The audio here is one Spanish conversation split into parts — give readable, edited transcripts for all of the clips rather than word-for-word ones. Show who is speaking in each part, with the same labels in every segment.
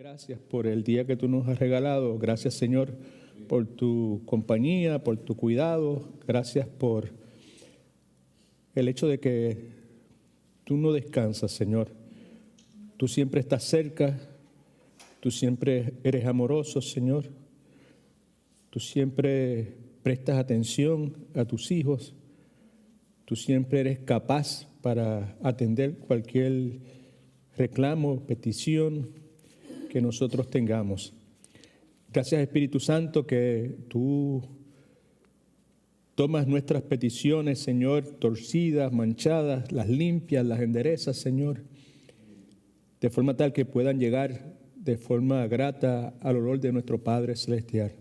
Speaker 1: Gracias por el día que tú nos has regalado. Gracias, Señor, por tu compañía, por tu cuidado. Gracias por el hecho de que tú no descansas, Señor. Tú siempre estás cerca. Tú siempre eres amoroso, Señor. Tú siempre prestas atención a tus hijos. Tú siempre eres capaz para atender cualquier reclamo, petición que nosotros tengamos. Gracias, Espíritu Santo, que tú tomas nuestras peticiones, Señor, torcidas, manchadas, las limpias, las enderezas, Señor, de forma tal que puedan llegar de forma grata al olor de nuestro Padre Celestial.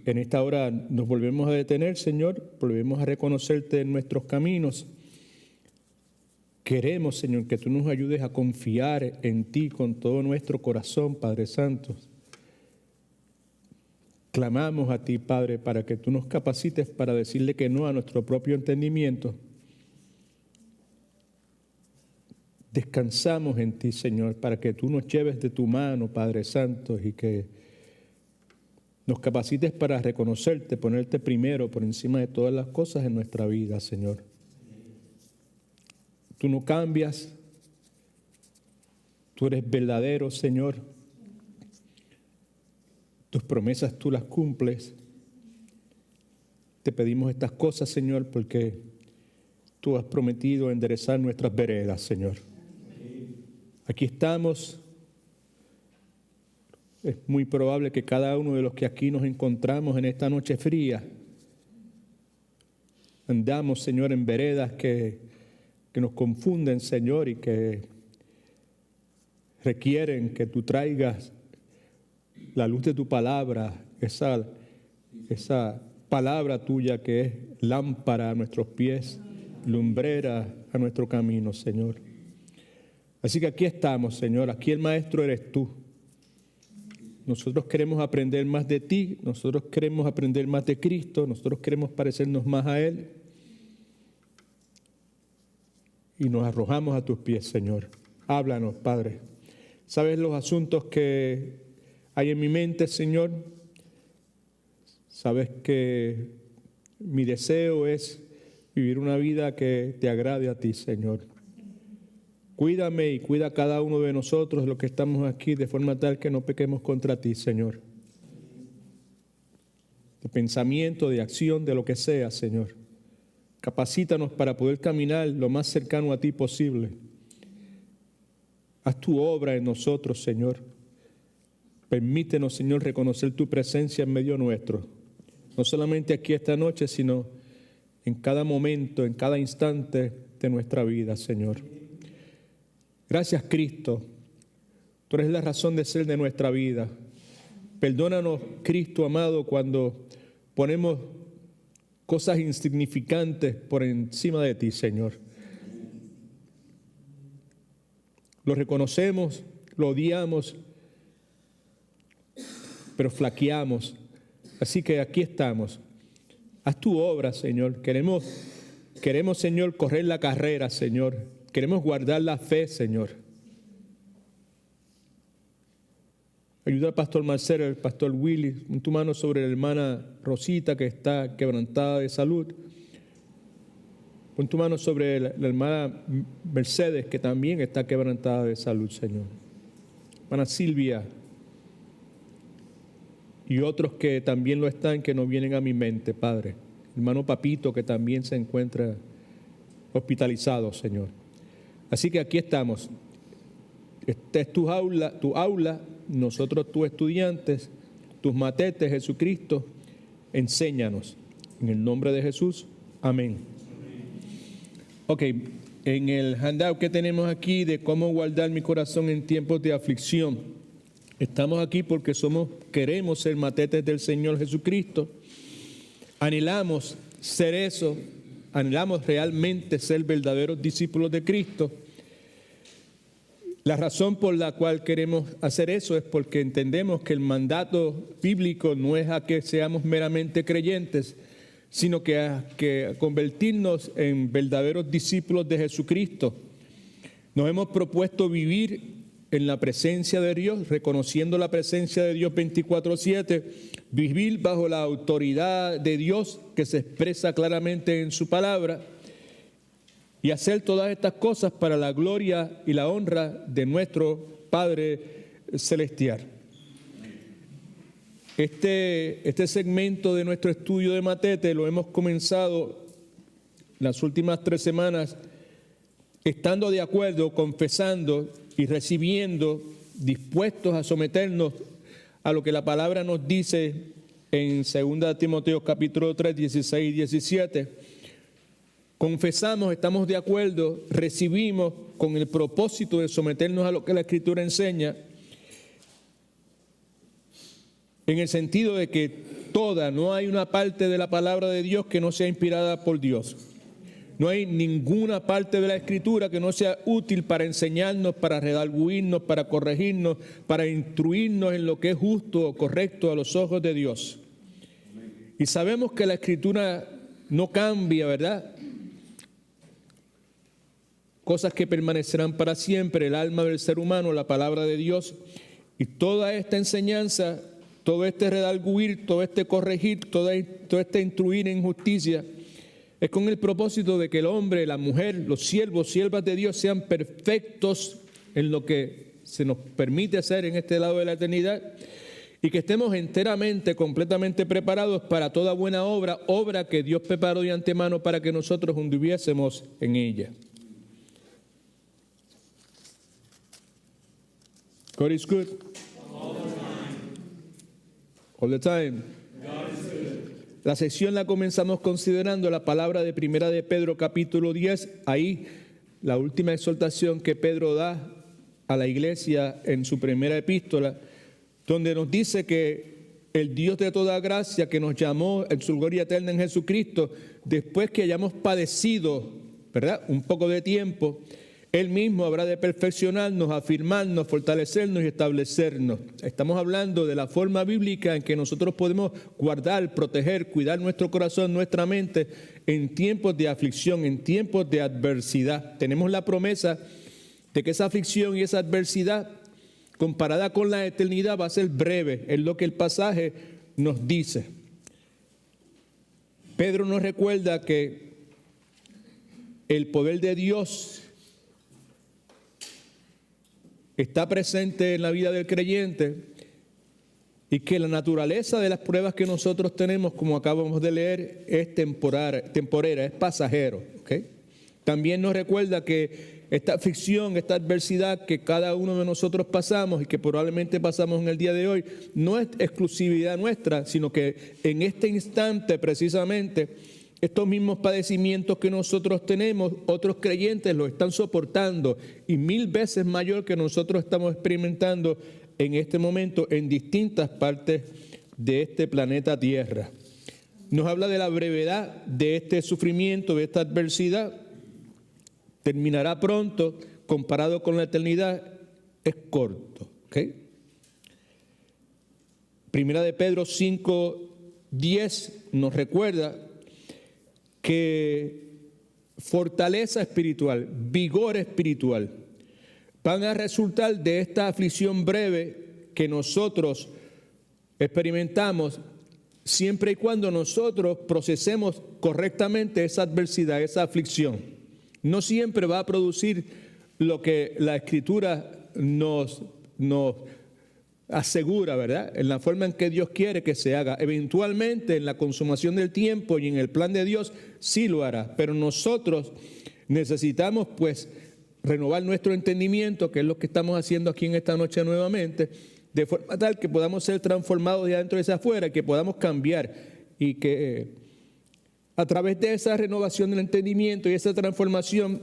Speaker 1: En esta hora nos volvemos a detener, Señor, volvemos a reconocerte en nuestros caminos. Queremos, Señor, que tú nos ayudes a confiar en ti con todo nuestro corazón, Padre Santo. Clamamos a ti, Padre, para que tú nos capacites para decirle que no a nuestro propio entendimiento. Descansamos en ti, Señor, para que tú nos lleves de tu mano, Padre Santo, y que nos capacites para reconocerte, ponerte primero por encima de todas las cosas en nuestra vida, Señor. Tú no cambias, tú eres verdadero, Señor. Tus promesas tú las cumples. Te pedimos estas cosas, Señor, porque tú has prometido enderezar nuestras veredas, Señor. Aquí estamos. Es muy probable que cada uno de los que aquí nos encontramos en esta noche fría andamos, Señor, en veredas que nos confunden, Señor, y que requieren que tú traigas la luz de tu palabra, esa palabra tuya que es lámpara a nuestros pies, lumbrera a nuestro camino, Señor. Así que aquí estamos, Señor, aquí el maestro eres tú. Nosotros queremos aprender más de ti, nosotros queremos aprender más de Cristo, nosotros queremos parecernos más a Él. Y nos arrojamos a tus pies, Señor. Háblanos, Padre. Sabes los asuntos que hay en mi mente, Señor. Sabes que mi deseo es vivir una vida que te agrade a ti, Señor. Cuídame y cuida a cada uno de nosotros, los que estamos aquí, de forma tal que no pequemos contra ti, Señor. De pensamiento, de acción, de lo que sea, Señor. Capacítanos para poder caminar lo más cercano a ti posible. Haz tu obra en nosotros, Señor. Permítenos, Señor, reconocer tu presencia en medio nuestro. No solamente aquí esta noche, sino en cada momento, en cada instante de nuestra vida, Señor. Gracias, Cristo. Tú eres la razón de ser de nuestra vida. Perdónanos, Cristo amado, cuando ponemos cosas insignificantes por encima de ti, Señor. Lo reconocemos, lo odiamos, pero flaqueamos. Así que aquí estamos. Haz tu obra, Señor. Queremos, Señor, correr la carrera, Señor. Queremos guardar la fe, Señor. Ayuda al pastor Marcelo, al pastor Willy, pon tu mano sobre la hermana Rosita que está quebrantada de salud. Pon tu mano sobre la hermana Mercedes que también está quebrantada de salud, Señor. Hermana Silvia y otros que también lo están, que no vienen a mi mente, Padre. Hermano Papito que también se encuentra hospitalizado, Señor. Así que aquí estamos. Esta es tu aula, nosotros tus estudiantes, tus matetes, Jesucristo, enséñanos. En el nombre de Jesús, amén. Ok, en el handout que tenemos aquí de cómo guardar mi corazón en tiempos de aflicción, estamos aquí porque queremos ser matetes del Señor Jesucristo, anhelamos ser eso, anhelamos realmente ser verdaderos discípulos de Cristo. La razón por la cual queremos hacer eso es porque entendemos que el mandato bíblico no es a que seamos meramente creyentes, sino que a convertirnos en verdaderos discípulos de Jesucristo. Nos hemos propuesto vivir en la presencia de Dios, reconociendo la presencia de Dios 24/7, vivir bajo la autoridad de Dios que se expresa claramente en su palabra y hacer todas estas cosas para la gloria y la honra de nuestro Padre Celestial. Este segmento de nuestro estudio de Matete lo hemos comenzado las últimas 3 semanas estando de acuerdo, confesando y recibiendo, dispuestos a someternos a lo que la palabra nos dice en 2 Timoteo capítulo 3, 16 y 17. Confesamos, estamos de acuerdo, recibimos con el propósito de someternos a lo que la Escritura enseña, en el sentido de que no hay una parte de la palabra de Dios que no sea inspirada por Dios. No hay ninguna parte de la Escritura que no sea útil para enseñarnos, para redarguirnos, para corregirnos, para instruirnos en lo que es justo o correcto a los ojos de Dios. Y sabemos que la Escritura no cambia, ¿verdad? Cosas que permanecerán para siempre, el alma del ser humano, la palabra de Dios. Y toda esta enseñanza, todo este redarguir, todo este corregir, todo este instruir en justicia, es con el propósito de que el hombre, la mujer, los siervos, siervas de Dios sean perfectos en lo que se nos permite hacer en este lado de la eternidad y que estemos enteramente, completamente preparados para toda buena obra, obra que Dios preparó de antemano para que nosotros anduviésemos en ella. God is good. All the time. La sección la comenzamos considerando la palabra de Primera de Pedro capítulo 10. Ahí la última exhortación que Pedro da a la iglesia en su primera epístola, donde nos dice que el Dios de toda gracia que nos llamó en su gloria eterna en Jesucristo, después que hayamos padecido, ¿verdad?, un poco de tiempo, Él mismo habrá de perfeccionarnos, afirmarnos, fortalecernos y establecernos. Estamos hablando de la forma bíblica en que nosotros podemos guardar, proteger, cuidar nuestro corazón, nuestra mente en tiempos de aflicción, en tiempos de adversidad. Tenemos la promesa de que esa aflicción y esa adversidad, comparada con la eternidad, va a ser breve. Es lo que el pasaje nos dice. Pedro nos recuerda que el poder de Dios está presente en la vida del creyente y que la naturaleza de las pruebas que nosotros tenemos, como acabamos de leer, es temporera, es pasajero. ¿Okay? También nos recuerda que esta aflicción, esta adversidad que cada uno de nosotros pasamos y que probablemente pasamos en el día de hoy, no es exclusividad nuestra, sino que en este instante precisamente estos mismos padecimientos que nosotros tenemos, otros creyentes los están soportando y 1000 veces mayor que nosotros estamos experimentando en este momento en distintas partes de este planeta Tierra. Nos habla de la brevedad de este sufrimiento, de esta adversidad. Terminará pronto, comparado con la eternidad, es corto. ¿Okay? Primera de Pedro 5:10 nos recuerda que fortaleza espiritual, vigor espiritual, van a resultar de esta aflicción breve que nosotros experimentamos siempre y cuando nosotros procesemos correctamente esa adversidad, esa aflicción. No siempre va a producir lo que la Escritura nos asegura, ¿verdad?, en la forma en que Dios quiere que se haga. Eventualmente, en la consumación del tiempo y en el plan de Dios, sí lo hará. Pero nosotros necesitamos, pues, renovar nuestro entendimiento, que es lo que estamos haciendo aquí en esta noche nuevamente, de forma tal que podamos ser transformados de adentro y hacia afuera, que podamos cambiar y que a través de esa renovación del entendimiento y esa transformación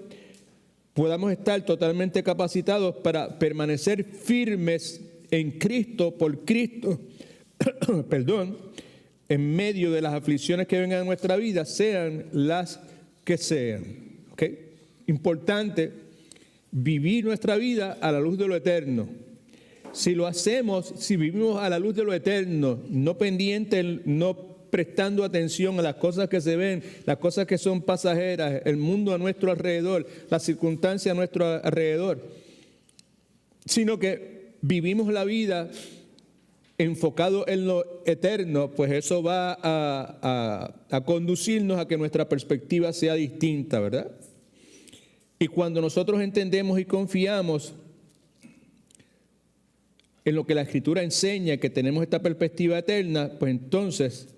Speaker 1: podamos estar totalmente capacitados para permanecer firmes en Cristo, por Cristo, en medio de las aflicciones que vengan a nuestra vida, sean las que sean. ¿Okay? Importante vivir nuestra vida a la luz de lo eterno. Si lo hacemos, si vivimos a la luz de lo eterno, no pendientes, no prestando atención a las cosas que se ven, las cosas que son pasajeras, el mundo a nuestro alrededor, las circunstancias a nuestro alrededor, sino que vivimos la vida enfocado en lo eterno, pues eso va a conducirnos a que nuestra perspectiva sea distinta, ¿verdad? Y cuando nosotros entendemos y confiamos en lo que la Escritura enseña, que tenemos esta perspectiva eterna, pues entonces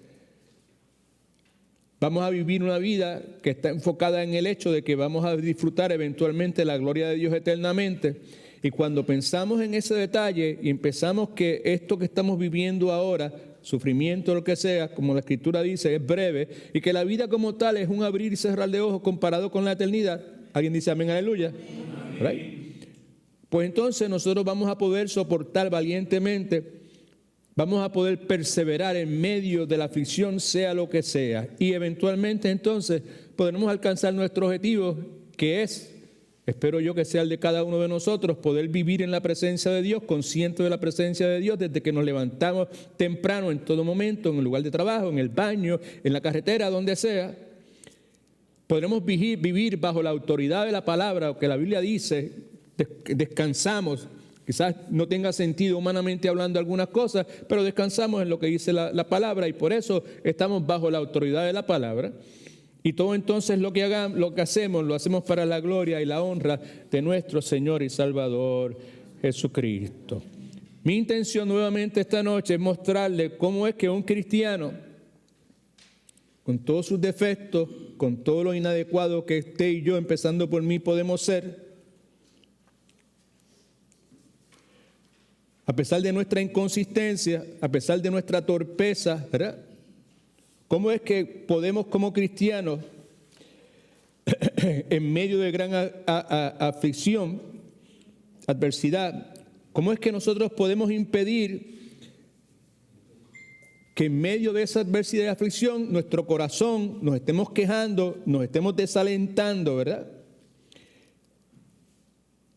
Speaker 1: vamos a vivir una vida que está enfocada en el hecho de que vamos a disfrutar eventualmente la gloria de Dios eternamente. Y cuando pensamos en ese detalle y empezamos que esto que estamos viviendo ahora, sufrimiento o lo que sea, como la Escritura dice, es breve, y que la vida como tal es un abrir y cerrar de ojos comparado con la eternidad. ¿Alguien dice amén, aleluya? Right. Pues entonces nosotros vamos a poder soportar valientemente, vamos a poder perseverar en medio de la aflicción, sea lo que sea, y eventualmente entonces podremos alcanzar nuestro objetivo, que es, espero yo que sea el de cada uno de nosotros, poder vivir en la presencia de Dios, consciente de la presencia de Dios desde que nos levantamos temprano, en todo momento, en el lugar de trabajo, en el baño, en la carretera, donde sea. Podremos vivir bajo la autoridad de la palabra, que la Biblia dice, descansamos. Quizás no tenga sentido humanamente hablando algunas cosas, pero descansamos en lo que dice la palabra, y por eso estamos bajo la autoridad de la palabra. Y todo entonces lo que hacemos, lo hacemos para la gloria y la honra de nuestro Señor y Salvador Jesucristo. Mi intención nuevamente esta noche es mostrarle cómo es que un cristiano, con todos sus defectos, con todo lo inadecuado que usted y yo, empezando por mí, podemos ser, a pesar de nuestra inconsistencia, a pesar de nuestra torpeza, ¿verdad? ¿Cómo es que podemos como cristianos, en medio de gran aflicción, adversidad, cómo es que nosotros podemos impedir que en medio de esa adversidad y aflicción nuestro corazón nos estemos quejando, nos estemos desalentando, ¿verdad?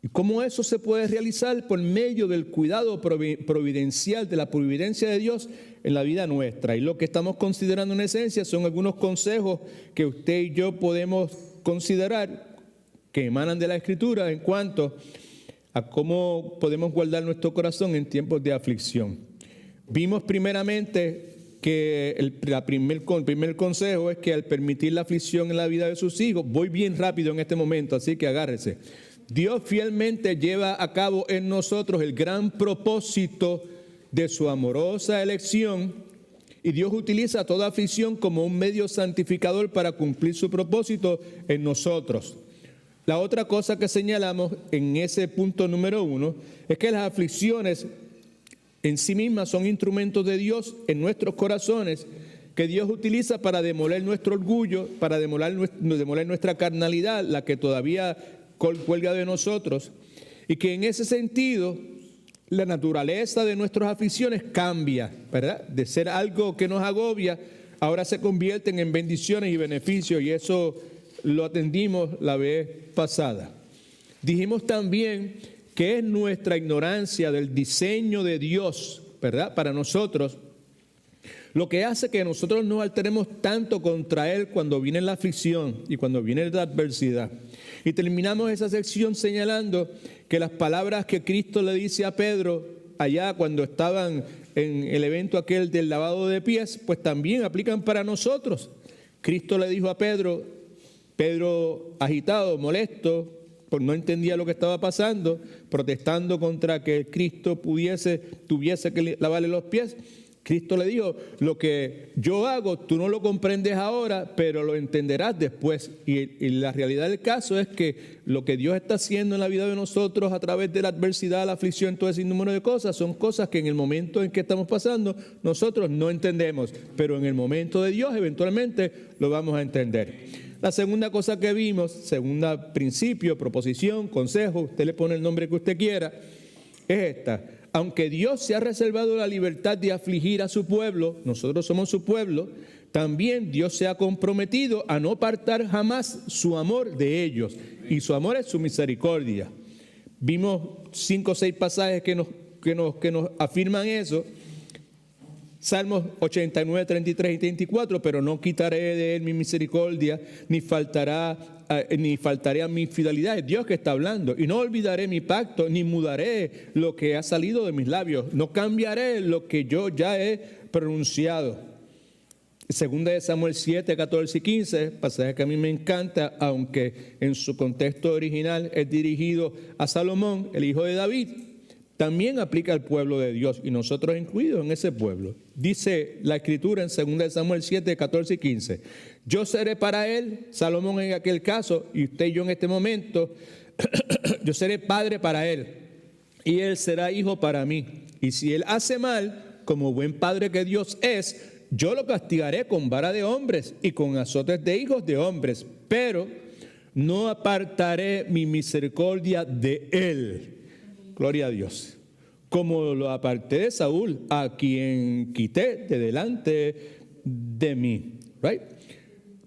Speaker 1: ¿Y cómo eso se puede realizar? Por medio del cuidado providencial, de la providencia de Dios en la vida nuestra. Y lo que estamos considerando en esencia son algunos consejos que usted y yo podemos considerar, que emanan de la Escritura, en cuanto a cómo podemos guardar nuestro corazón en tiempos de aflicción. Vimos primeramente que el primer consejo es que al permitir la aflicción en la vida de sus hijos, voy bien rápido en este momento, así que agárrese. Dios fielmente lleva a cabo en nosotros el gran propósito de su amorosa elección, y Dios utiliza toda aflicción como un medio santificador para cumplir su propósito en nosotros. La otra cosa que señalamos en ese punto número 1 es que las aflicciones en sí mismas son instrumentos de Dios en nuestros corazones, que Dios utiliza para demoler nuestro orgullo, para demoler nuestra carnalidad, la que todavía cuelga de nosotros, y que en ese sentido la naturaleza de nuestras aflicciones cambia, ¿verdad? De ser algo que nos agobia, ahora se convierten en bendiciones y beneficios, y eso lo atendimos la vez pasada. Dijimos también que es nuestra ignorancia del diseño de Dios, ¿verdad?, para nosotros, lo que hace que nosotros nos alteremos tanto contra Él cuando viene la aflicción y cuando viene la adversidad. Y terminamos esa sección señalando que las palabras que Cristo le dice a Pedro allá cuando estaban en el evento aquel del lavado de pies, pues también aplican para nosotros. Cristo le dijo a Pedro agitado, molesto, porque no entendía lo que estaba pasando, protestando contra que Cristo tuviese que lavarle los pies. Cristo le dijo, lo que yo hago, tú no lo comprendes ahora, pero lo entenderás después. Y la realidad del caso es que lo que Dios está haciendo en la vida de nosotros a través de la adversidad, la aflicción, todo ese número de cosas, son cosas que en el momento en que estamos pasando, nosotros no entendemos. Pero en el momento de Dios, eventualmente, lo vamos a entender. La segunda cosa que vimos, segunda principio, proposición, consejo, usted le pone el nombre que usted quiera, es esta. Aunque Dios se ha reservado la libertad de afligir a su pueblo, nosotros somos su pueblo, también Dios se ha comprometido a no apartar jamás su amor de ellos, y su amor es su misericordia. Vimos 5 o 6 pasajes que nos afirman eso. Salmos 89, 33 y 34, pero no quitaré de él mi misericordia, ni faltaré a mi fidelidad. Es Dios que está hablando. Y no olvidaré mi pacto, ni mudaré lo que ha salido de mis labios. No cambiaré lo que yo ya he pronunciado. Segunda de Samuel 7, 14 y 15, pasaje que a mí me encanta, aunque en su contexto original es dirigido a Salomón, el hijo de David. También aplica al pueblo de Dios y nosotros incluidos en ese pueblo. Dice la Escritura en 2 de Samuel 7, 14 y 15. Yo seré para él, Salomón en aquel caso, y usted y yo en este momento, yo seré padre para él, y él será hijo para mí. Y si él hace mal, como buen padre que Dios es, yo lo castigaré con vara de hombres y con azotes de hijos de hombres, pero no apartaré mi misericordia de él. Gloria a Dios. Como lo aparté de Saúl, a quien quité de delante de mí. Right?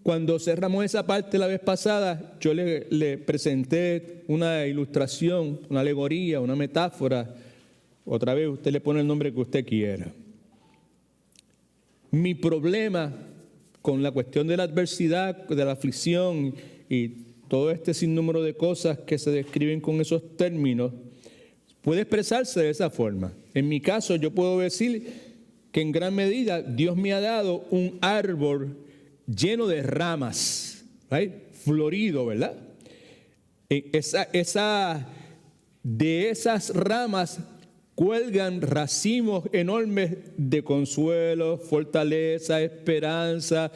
Speaker 1: Cuando cerramos esa parte la vez pasada, yo le presenté una ilustración, una alegoría, una metáfora. Otra vez usted le pone el nombre que usted quiera. Mi problema con la cuestión de la adversidad, de la aflicción y todo este sinnúmero de cosas que se describen con esos términos, puede expresarse de esa forma. En mi caso, yo puedo decir que en gran medida Dios me ha dado un árbol lleno de ramas, right? Florido, ¿verdad? De esas ramas cuelgan racimos enormes de consuelo, fortaleza, esperanza,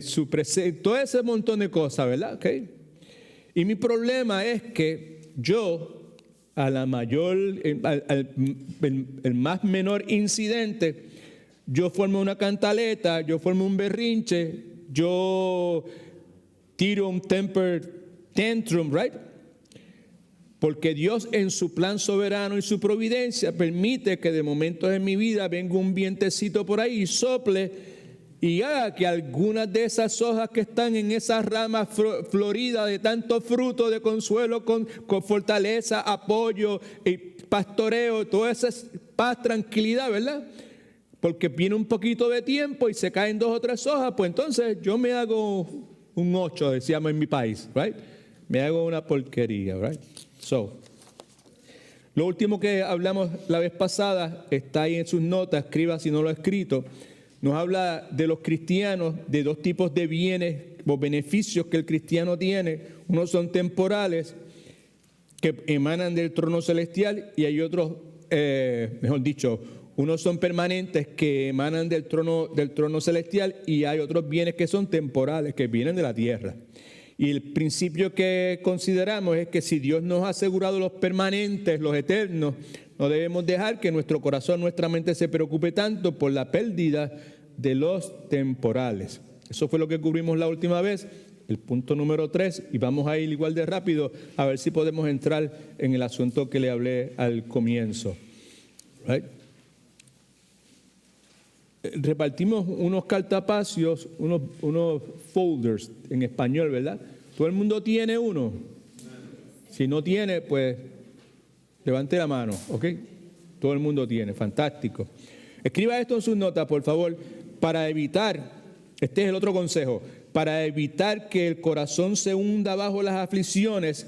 Speaker 1: su presencia, todo ese montón de cosas, ¿verdad? Okay. Y mi problema es que yo, a la mayor, el más menor incidente, yo formo una cantaleta, yo formo un berrinche, yo tiro un temper tantrum, right? Porque Dios en su plan soberano y su providencia permite que de momentos en mi vida venga un vientecito por ahí y sople y haga que algunas de esas hojas que están en esas ramas floridas de tanto fruto de consuelo, con fortaleza, apoyo y pastoreo, toda esa paz, tranquilidad, ¿verdad? Porque viene un poquito de tiempo y se caen 2 o 3 hojas, pues entonces yo me hago un 8, decíamos en mi país, right? Me hago una porquería, right? So, lo último que hablamos la vez pasada está ahí en sus notas, escriba si no lo ha escrito. Nos habla de los cristianos, de 2 tipos de bienes o beneficios que el cristiano tiene. Unos son temporales, que emanan del trono celestial, y hay otros, mejor dicho, unos son permanentes que emanan del trono celestial, y hay otros bienes que son temporales, que vienen de la tierra. Y el principio que consideramos es que si Dios nos ha asegurado los permanentes, los eternos, no debemos dejar que nuestro corazón, nuestra mente se preocupe tanto por la pérdida de los temporales. Eso fue lo que cubrimos la última vez, el punto número 3, y vamos a ir igual de rápido a ver si podemos entrar en el asunto que le hablé al comienzo. Right? Repartimos unos cartapacios, unos folders en español, ¿verdad? ¿Todo el mundo tiene uno? Si no tiene, pues levante la mano, ¿ok? Todo el mundo tiene, fantástico. Escriba esto en sus notas, por favor, para evitar, este es el otro consejo, para evitar que el corazón se hunda bajo las aflicciones.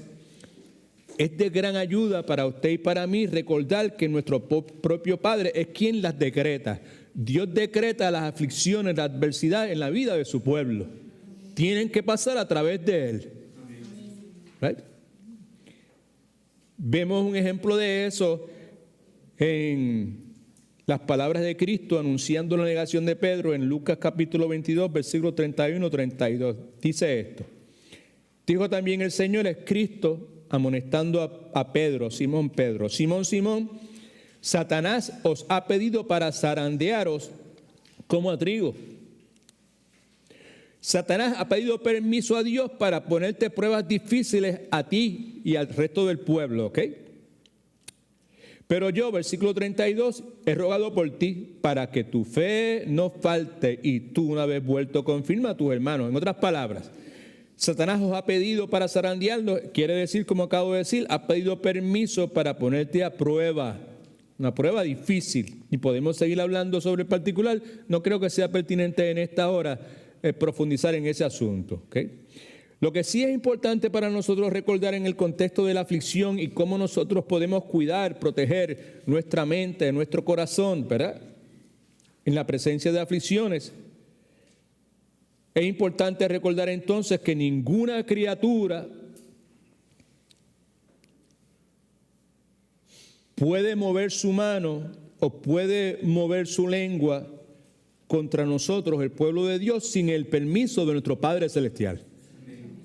Speaker 1: Es de gran ayuda para usted y para mí recordar que nuestro propio Padre es quien las decreta. Dios decreta las aflicciones, la adversidad en la vida de su pueblo. Tienen que pasar a través de Él. Right? Vemos un ejemplo de eso en las palabras de Cristo anunciando la negación de Pedro en Lucas capítulo 22, versículos 31-32. Dice esto. Dijo también el Señor, es Cristo, amonestando a Pedro, Simón Pedro. Simón, Simón, Satanás os ha pedido para zarandearos como a trigo. Satanás ha pedido permiso a Dios para ponerte pruebas difíciles a ti y al resto del pueblo, ¿ok? Pero yo, versículo 32, he rogado por ti para que tu fe no falte y tú, una vez vuelto, confirma a tus hermanos. En otras palabras, Satanás os ha pedido para zarandearlo, quiere decir, como acabo de decir, ha pedido permiso para ponerte a prueba. una prueba difícil, y podemos seguir hablando sobre el particular. No creo que sea pertinente en esta hora profundizar en ese asunto, ¿okay? Lo que sí es importante para nosotros recordar en el contexto de la aflicción y cómo nosotros podemos cuidar, proteger nuestra mente, nuestro corazón, ¿verdad? En la presencia de aflicciones. Es importante recordar entonces que ninguna criatura puede mover su mano o puede mover su lengua contra nosotros, el pueblo de Dios, sin el permiso de nuestro Padre Celestial.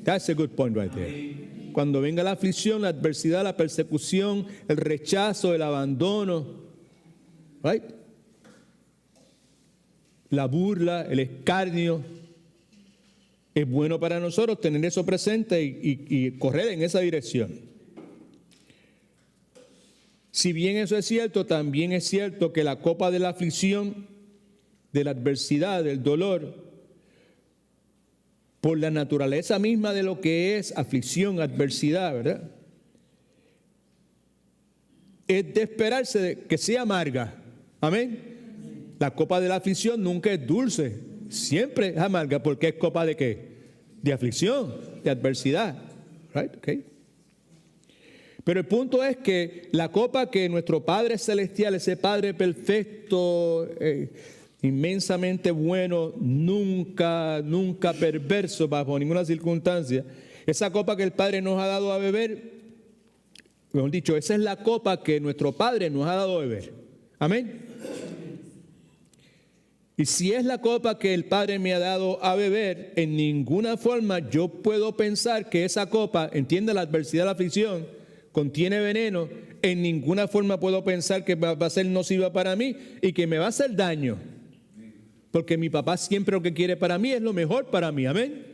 Speaker 1: That's a good point right there. Cuando venga la aflicción, la adversidad, la persecución, el rechazo, el abandono, right? La burla, el escarnio, es bueno para nosotros tener eso presente y correr en esa dirección. Si bien eso es cierto, también es cierto que la copa de la aflicción, de la adversidad, del dolor, por la naturaleza misma de lo que es aflicción, adversidad, ¿verdad? Es de esperarse que sea amarga. Amén. La copa de la aflicción nunca es dulce, siempre es amarga, porque es copa de ¿qué? De aflicción, de adversidad. Right? Okay. Pero el punto es que la copa que nuestro Padre Celestial, ese Padre perfecto, inmensamente bueno, nunca perverso bajo ninguna circunstancia, esa copa que el Padre nos ha dado a beber, mejor dicho, esa es la copa que nuestro Padre nos ha dado a beber. Amén. Y si es la copa que el Padre me ha dado a beber, en ninguna forma yo puedo pensar que esa copa, entiende la adversidad, la aflicción, contiene veneno. En ninguna forma puedo pensar que va a ser nociva para mí y que me va a hacer daño. Porque mi papá siempre lo que quiere para mí es lo mejor para mí. Amén.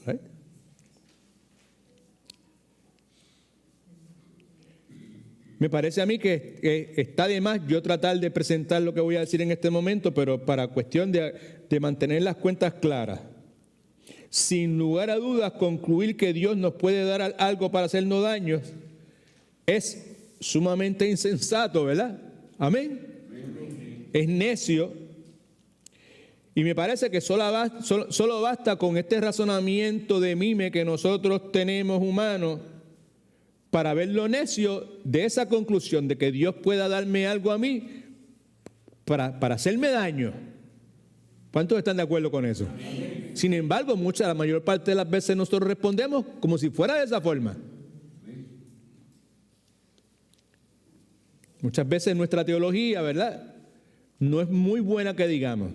Speaker 1: Right? Me parece a mí que está de más yo tratar de presentar lo que voy a decir en este momento, pero para cuestión de mantener las cuentas claras. Sin lugar a dudas, concluir que Dios nos puede dar algo para hacernos daños es sumamente insensato, ¿verdad? Amén. Es necio. Y me parece que solo basta con este razonamiento de mime que nosotros tenemos humanos para ver lo necio de esa conclusión de que Dios pueda darme algo a mí para hacerme daño. ¿Cuántos están de acuerdo con eso? Amén. Sin embargo, la mayor parte de las veces nosotros respondemos como si fuera de esa forma. Muchas veces nuestra teología, ¿verdad?, no es muy buena que digamos.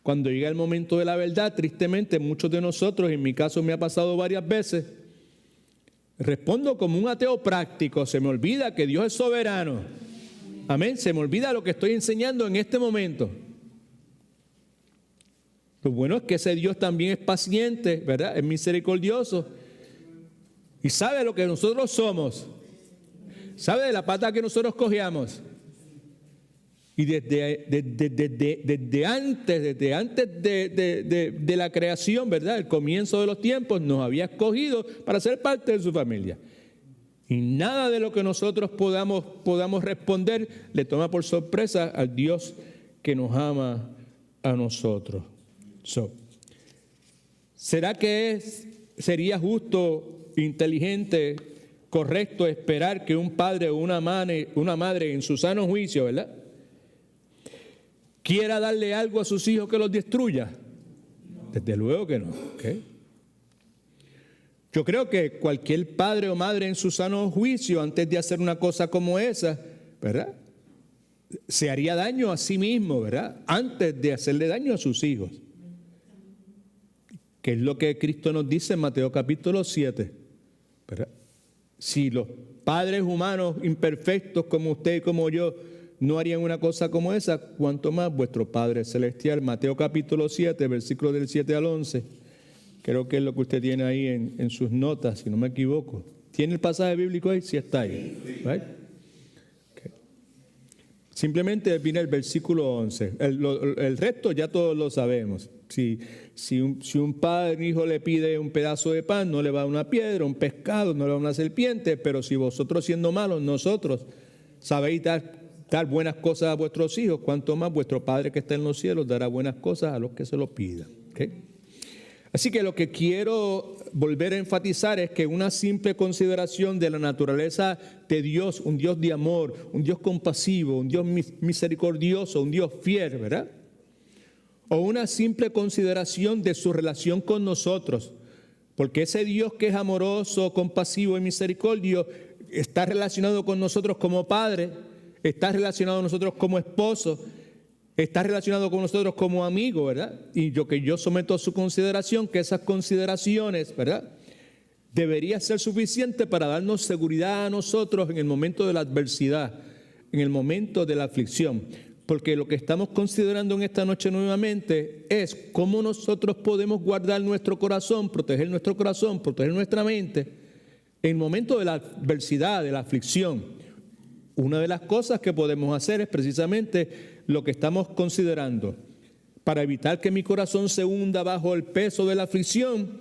Speaker 1: Cuando llega el momento de la verdad, tristemente, muchos de nosotros, en mi caso me ha pasado varias veces, respondo como un ateo práctico. Se me olvida que Dios es soberano. Amén. Se me olvida lo que estoy enseñando en este momento. Lo bueno es que ese Dios también es paciente, ¿verdad? Es misericordioso. Y sabe lo que nosotros somos. Sabe de la pata que nosotros cogíamos. Y desde antes de la creación, ¿verdad?, el comienzo de los tiempos, nos había escogido para ser parte de su familia. Y nada de lo que nosotros podamos responder le toma por sorpresa al Dios que nos ama a nosotros. ¿Será que sería justo, inteligente, correcto esperar que un padre o una madre en su sano juicio, ¿verdad?, quiera darle algo a sus hijos que los destruya? Desde luego que no. ¿Okay? Yo creo que cualquier padre o madre en su sano juicio, antes de hacer una cosa como esa, ¿verdad?, se haría daño a sí mismo, ¿verdad?, antes de hacerle daño a sus hijos. Que es lo que Cristo nos dice en Mateo capítulo 7, ¿verdad? Si los padres humanos imperfectos como usted y como yo no harían una cosa como esa, cuanto más vuestro Padre Celestial. Mateo capítulo 7, versículos del 7 al 11. Creo que es lo que usted tiene ahí en sus notas, si no me equivoco. ¿Tiene el pasaje bíblico ahí? Sí, está ahí. Right? Okay. Simplemente viene el versículo 11. El resto ya todos lo sabemos. Si un padre, un hijo le pide un pedazo de pan, no le va a dar una piedra, un pescado, no le va a dar una serpiente, pero si vosotros siendo malos, nosotros sabéis dar buenas cosas a vuestros hijos, cuanto más vuestro Padre que está en los cielos dará buenas cosas a los que se lo pidan. ¿Okay? Así que lo que quiero volver a enfatizar es que una simple consideración de la naturaleza de Dios, un Dios de amor, un Dios compasivo, un Dios misericordioso, un Dios fiel, ¿verdad? O una simple consideración de su relación con nosotros, porque ese Dios que es amoroso, compasivo y misericordio está relacionado con nosotros como Padre, está relacionado con nosotros como esposo, está relacionado con nosotros como amigo, ¿verdad? Y yo someto a su consideración que esas consideraciones, ¿verdad?, debería ser suficiente para darnos seguridad a nosotros en el momento de la adversidad, en el momento de la aflicción. Porque lo que estamos considerando en esta noche nuevamente es cómo nosotros podemos guardar nuestro corazón, proteger nuestra mente en el momento de la adversidad, de la aflicción. Una de las cosas que podemos hacer es precisamente lo que estamos considerando. Para evitar que mi corazón se hunda bajo el peso de la aflicción,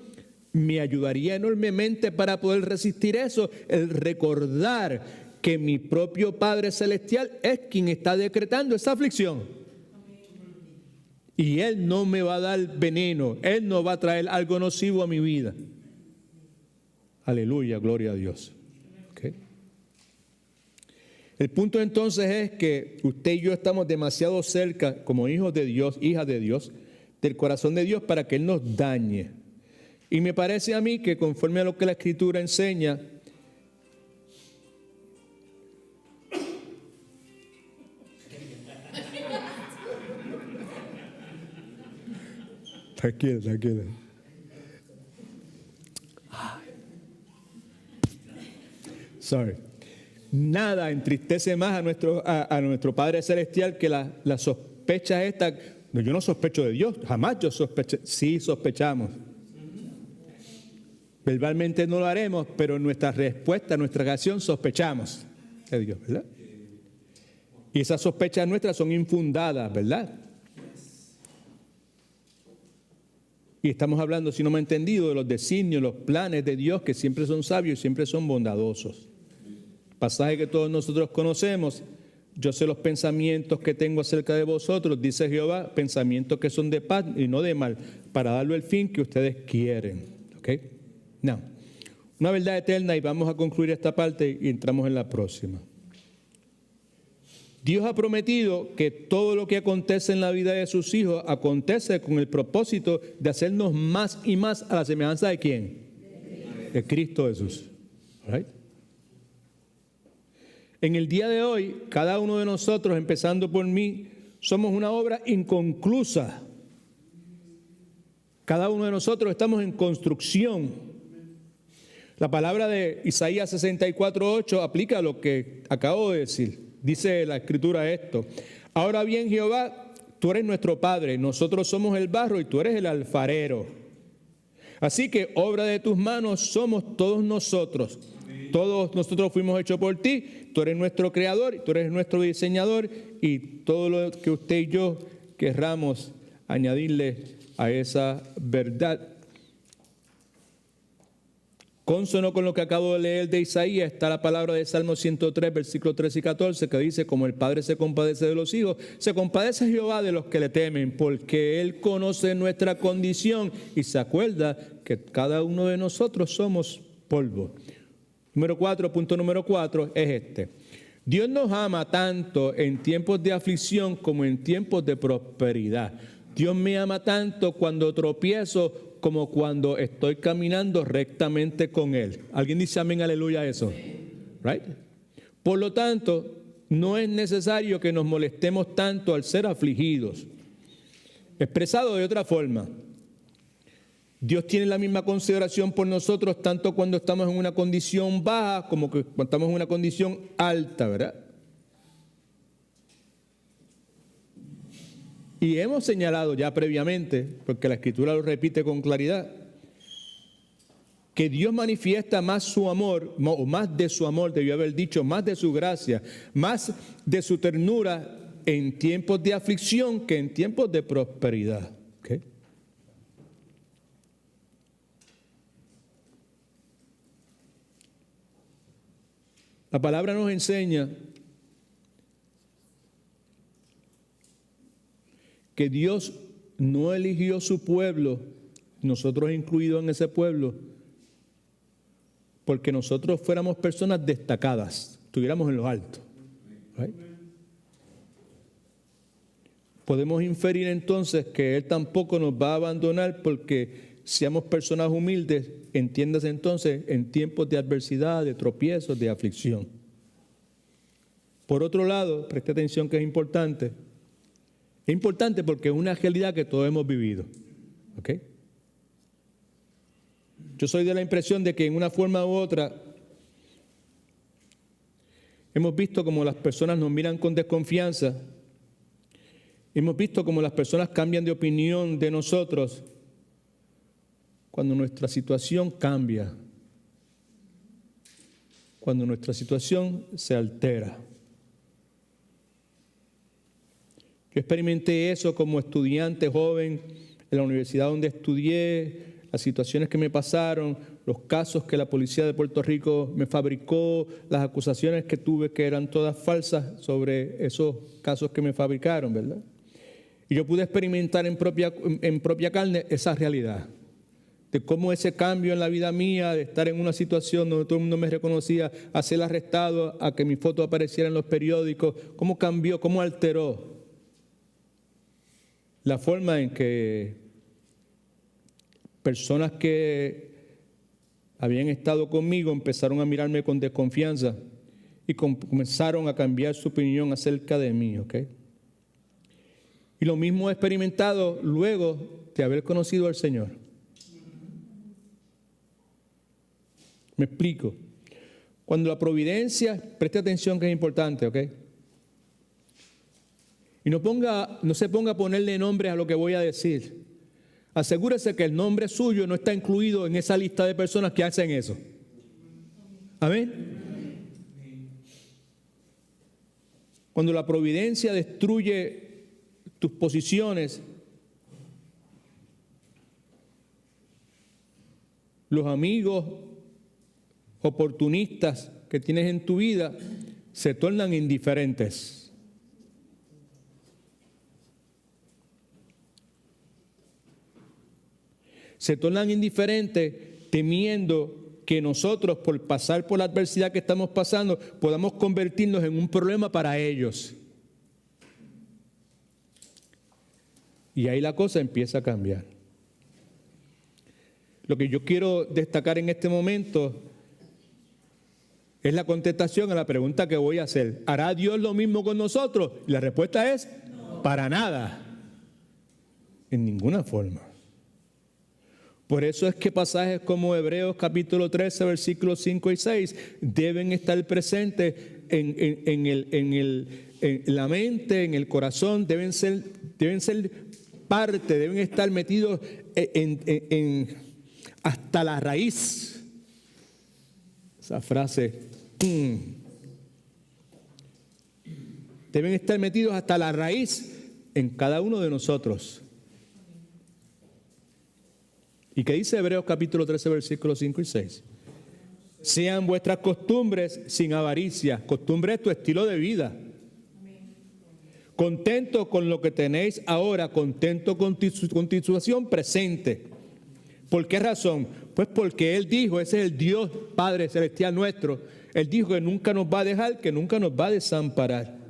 Speaker 1: me ayudaría enormemente para poder resistir eso, el recordar que mi propio Padre Celestial es quien está decretando esa aflicción. Y Él no me va a dar veneno, Él no va a traer algo nocivo a mi vida. Aleluya, gloria a Dios. ¿Okay? El punto entonces es que usted y yo estamos demasiado cerca, como hijos de Dios, hijas de Dios, del corazón de Dios para que Él nos dañe. Y me parece a mí que conforme a lo que la Escritura enseña, tranquila. Sorry. Nada entristece más a nuestro Padre Celestial que la sospecha esta. No, yo no sospecho de Dios, jamás yo sospeché. Sí sospechamos. Verbalmente no lo haremos, pero en nuestra respuesta, nuestra reacción, sospechamos de Dios, ¿verdad? Y esas sospechas nuestras son infundadas, ¿verdad? Y estamos hablando, si no me han entendido, de los designios, los planes de Dios que siempre son sabios y siempre son bondadosos. Pasaje que todos nosotros conocemos: yo sé los pensamientos que tengo acerca de vosotros, dice Jehová, pensamientos que son de paz y no de mal, para darle el fin que ustedes quieren. ¿Ok? No. Una verdad eterna, y vamos a concluir esta parte y entramos en la próxima. Dios ha prometido que todo lo que acontece en la vida de sus hijos acontece con el propósito de hacernos más y más a la semejanza de ¿quién? De Cristo Jesús. Right? En el día de hoy, cada uno de nosotros, empezando por mí, somos una obra inconclusa. Cada uno de nosotros estamos en construcción. La palabra de Isaías 64:8 aplica a lo que acabo de decir. Dice la Escritura esto: ahora bien, Jehová, tú eres nuestro Padre, nosotros somos el barro y tú eres el alfarero. Así que obra de tus manos somos todos nosotros. Todos nosotros fuimos hechos por ti, tú eres nuestro creador, tú eres nuestro diseñador, y todo lo que usted y yo querramos añadirle a esa verdad. Consono con lo que acabo de leer de Isaías está la palabra de Salmo 103, versículos 13 y 14, que dice: como el Padre se compadece de los hijos, se compadece Jehová de los que le temen, porque Él conoce nuestra condición y se acuerda que cada uno de nosotros somos polvo. Punto número 4 es este: Dios nos ama tanto en tiempos de aflicción como en tiempos de prosperidad. Dios me ama tanto cuando tropiezo como cuando estoy caminando rectamente con Él. ¿Alguien dice amén, aleluya a eso? Right? Por lo tanto, no es necesario que nos molestemos tanto al ser afligidos. Expresado de otra forma, Dios tiene la misma consideración por nosotros tanto cuando estamos en una condición baja como que cuando estamos en una condición alta, ¿verdad? Y hemos señalado ya previamente, porque la Escritura lo repite con claridad, que Dios manifiesta más su amor, o más de su amor, debió haber dicho, más de su gracia, más de su ternura en tiempos de aflicción que en tiempos de prosperidad. ¿Okay? La palabra nos enseña que Dios no eligió su pueblo, nosotros incluidos en ese pueblo, porque nosotros fuéramos personas destacadas, estuviéramos en lo alto. ¿Right? Podemos inferir entonces que Él tampoco nos va a abandonar porque seamos personas humildes, entiéndase entonces, en tiempos de adversidad, de tropiezos, de aflicción. Por otro lado, preste atención que es importante porque es una realidad que todos hemos vivido. ¿Ok? Yo soy de la impresión de que en una forma u otra hemos visto como las personas nos miran con desconfianza. Hemos visto como las personas cambian de opinión de nosotros cuando nuestra situación cambia, cuando nuestra situación se altera. Yo experimenté eso como estudiante joven en la universidad donde estudié, las situaciones que me pasaron, los casos que la policía de Puerto Rico me fabricó, las acusaciones que tuve que eran todas falsas sobre esos casos que me fabricaron, ¿verdad? Y yo pude experimentar en propia carne esa realidad, de cómo ese cambio en la vida mía, de estar en una situación donde todo el mundo me reconocía, a ser arrestado, a que mi foto apareciera en los periódicos, cómo cambió, cómo alteró la forma en que personas que habían estado conmigo empezaron a mirarme con desconfianza y comenzaron a cambiar su opinión acerca de mí, ¿ok? Y lo mismo he experimentado luego de haber conocido al Señor. Me explico. Cuando la providencia, preste atención que es importante, ¿ok? Y no se ponga a ponerle nombre a lo que voy a decir. Asegúrese que el nombre suyo no está incluido en esa lista de personas que hacen eso. Amén. Cuando la providencia destruye tus posiciones, los amigos oportunistas que tienes en tu vida se tornan indiferentes. Se tornan indiferentes temiendo que nosotros, por pasar por la adversidad que estamos pasando, podamos convertirnos en un problema para ellos. Y ahí la cosa empieza a cambiar. Lo que yo quiero destacar en este momento es la contestación a la pregunta que voy a hacer. ¿Hará Dios lo mismo con nosotros? Y la respuesta es, no. Para nada. En ninguna forma. Por eso es que pasajes como Hebreos capítulo 13, versículos 5 y 6 deben estar presentes en la mente, en el corazón, deben ser parte, deben estar metidos hasta la raíz. Esa frase. Deben estar metidos hasta la raíz en cada uno de nosotros. ¿Y qué dice Hebreos capítulo 13, versículos 5 y 6? Sean vuestras costumbres sin avaricia. Costumbre es tu estilo de vida. Contento con lo que tenéis ahora, contento con tu situación presente. ¿Por qué razón? Pues porque Él dijo, ese es el Dios Padre Celestial nuestro. Él dijo que nunca nos va a dejar, que nunca nos va a desamparar.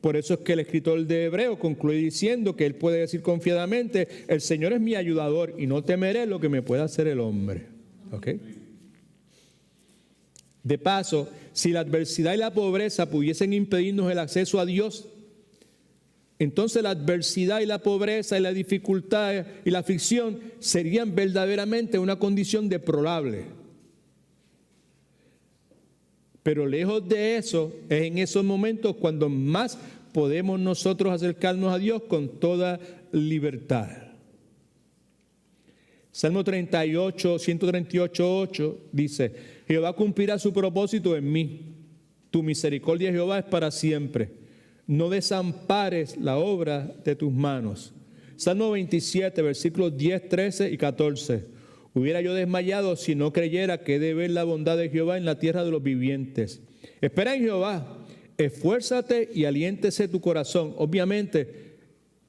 Speaker 1: Por eso es que el escritor de Hebreos concluye diciendo que él puede decir confiadamente, el Señor es mi ayudador y no temeré lo que me pueda hacer el hombre. ¿Ok? De paso, si la adversidad y la pobreza pudiesen impedirnos el acceso a Dios, entonces la adversidad y la pobreza y la dificultad y la aflicción serían verdaderamente una condición deplorable. Pero lejos de eso, es en esos momentos cuando más podemos nosotros acercarnos a Dios con toda libertad. Salmo 38, 138:8 dice: Jehová cumplirá su propósito en mí. Tu misericordia, Jehová, es para siempre. No desampares la obra de tus manos. Salmo 27, versículos 10, 13 y 14. Hubiera yo desmayado si no creyera que he de ver la bondad de Jehová en la tierra de los vivientes. Espera en Jehová, esfuérzate y aliéntese tu corazón. Obviamente,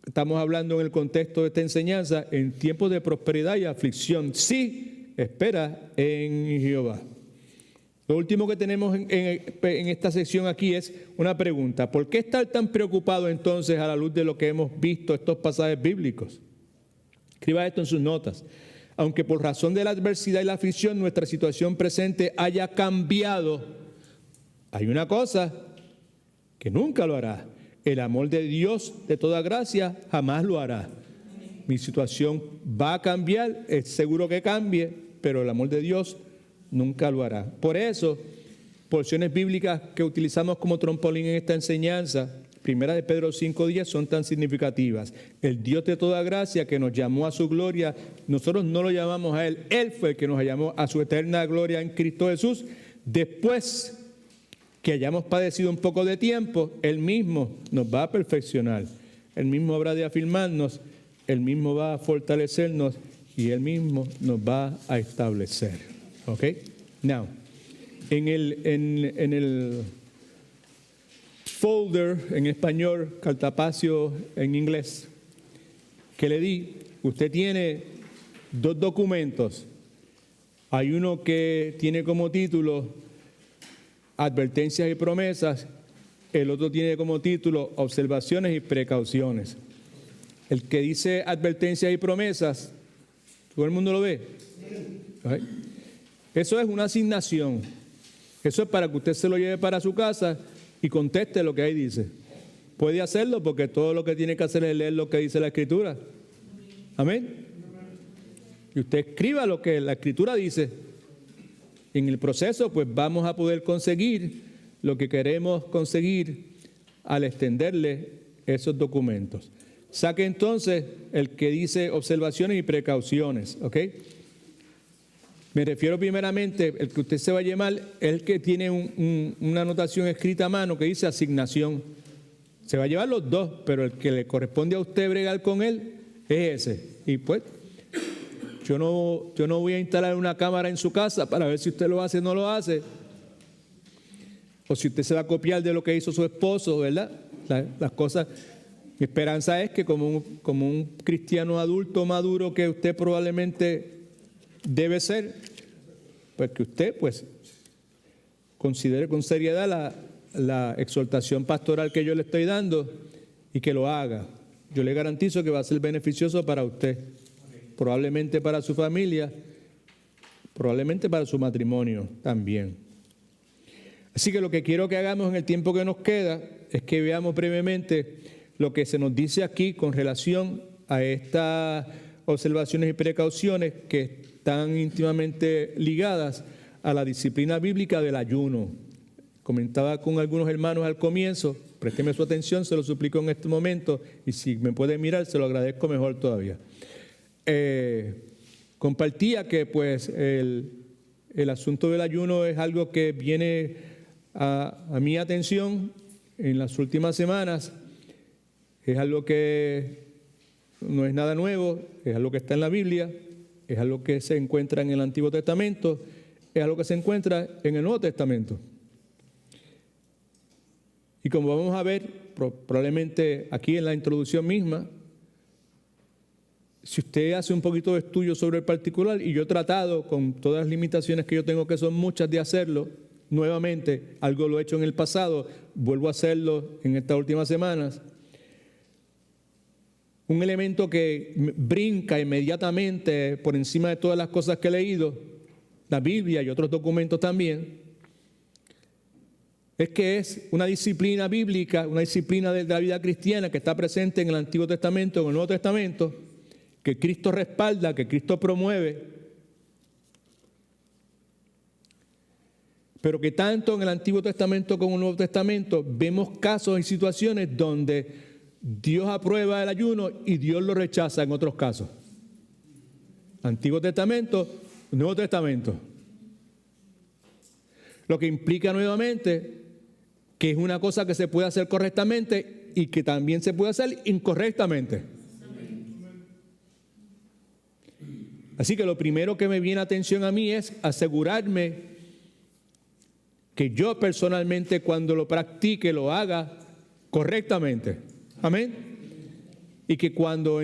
Speaker 1: estamos hablando en el contexto de esta enseñanza en tiempos de prosperidad y aflicción. Sí, espera en Jehová. Lo último que tenemos en esta sección aquí es una pregunta. ¿Por qué estar tan preocupado entonces a la luz de lo que hemos visto estos pasajes bíblicos? Escriba esto en sus notas. Aunque por razón de la adversidad y la aflicción nuestra situación presente haya cambiado, hay una cosa que nunca lo hará. El amor de Dios de toda gracia jamás lo hará. Mi situación va a cambiar, es seguro que cambie, pero el amor de Dios nunca lo hará. Por eso, porciones bíblicas que utilizamos como trampolín en esta enseñanza, primera de Pedro 5:10, son tan significativas. El Dios de toda gracia que nos llamó a su gloria, nosotros no lo llamamos a Él, Él fue el que nos llamó a su eterna gloria en Cristo Jesús. Después que hayamos padecido un poco de tiempo, Él mismo nos va a perfeccionar, Él mismo habrá de afirmarnos, Él mismo va a fortalecernos y Él mismo nos va a establecer. ¿Ok? Now, en el folder en español, cartapacio en inglés, que le di, usted tiene dos documentos. Hay uno que tiene como título Advertencias y promesas, el otro tiene como título Observaciones y precauciones. El que dice Advertencias y promesas, ¿todo el mundo lo ve? ¿Okay? Eso es una asignación. Eso es para que usted se lo lleve para su casa y conteste lo que ahí dice. Puede hacerlo porque todo lo que tiene que hacer es leer lo que dice la Escritura. Amén. Y usted escriba lo que la Escritura dice. En el proceso, pues vamos a poder conseguir lo que queremos conseguir al extenderle esos documentos. Saque entonces el que dice observaciones y precauciones, ¿ok? Me refiero primeramente, el que usted se va a llamar, el que tiene una anotación escrita a mano que dice asignación. Se va a llevar los dos, pero el que le corresponde a usted bregar con él es ese. Y pues, yo no voy a instalar una cámara en su casa para ver si usted lo hace o no lo hace. O si usted se va a copiar de lo que hizo su esposo, ¿verdad? Las cosas. Mi esperanza es que como un cristiano adulto maduro que usted probablemente debe ser, pues que usted pues considere con seriedad la exhortación pastoral que yo le estoy dando y que lo haga. Yo le garantizo que va a ser beneficioso para usted, probablemente para su familia, probablemente para su matrimonio también. Así que lo que quiero que hagamos en el tiempo que nos queda es que veamos brevemente lo que se nos dice aquí con relación a estas observaciones y precauciones que están íntimamente ligadas a la disciplina bíblica del ayuno. Comentaba con algunos hermanos al comienzo, présteme su atención, se lo suplico en este momento, y si me puede mirar, se lo agradezco mejor todavía. Compartía que pues el asunto del ayuno es algo que viene a mi atención en las últimas semanas. Es algo que no es nada nuevo, es algo que está en la Biblia, es algo que se encuentra en el Antiguo Testamento, es algo que se encuentra en el Nuevo Testamento. Y como vamos a ver probablemente aquí en la introducción misma, si usted hace un poquito de estudio sobre el particular, y yo he tratado con todas las limitaciones que yo tengo, que son muchas, de hacerlo nuevamente, algo lo he hecho en el pasado, vuelvo a hacerlo en estas últimas semanas. Un elemento que brinca inmediatamente por encima de todas las cosas que he leído, la Biblia y otros documentos también, es que es una disciplina bíblica, una disciplina de la vida cristiana que está presente en el Antiguo Testamento, en el Nuevo Testamento, que Cristo respalda, que Cristo promueve, pero que tanto en el Antiguo Testamento como en el Nuevo Testamento vemos casos y situaciones donde Dios aprueba el ayuno y Dios lo rechaza en otros casos. Antiguo Testamento, Nuevo Testamento. Lo que implica nuevamente que es una cosa que se puede hacer correctamente y que también se puede hacer incorrectamente. Así que lo primero que me viene a atención a mí es asegurarme que yo personalmente cuando lo practique lo haga correctamente. Amén. Y que cuando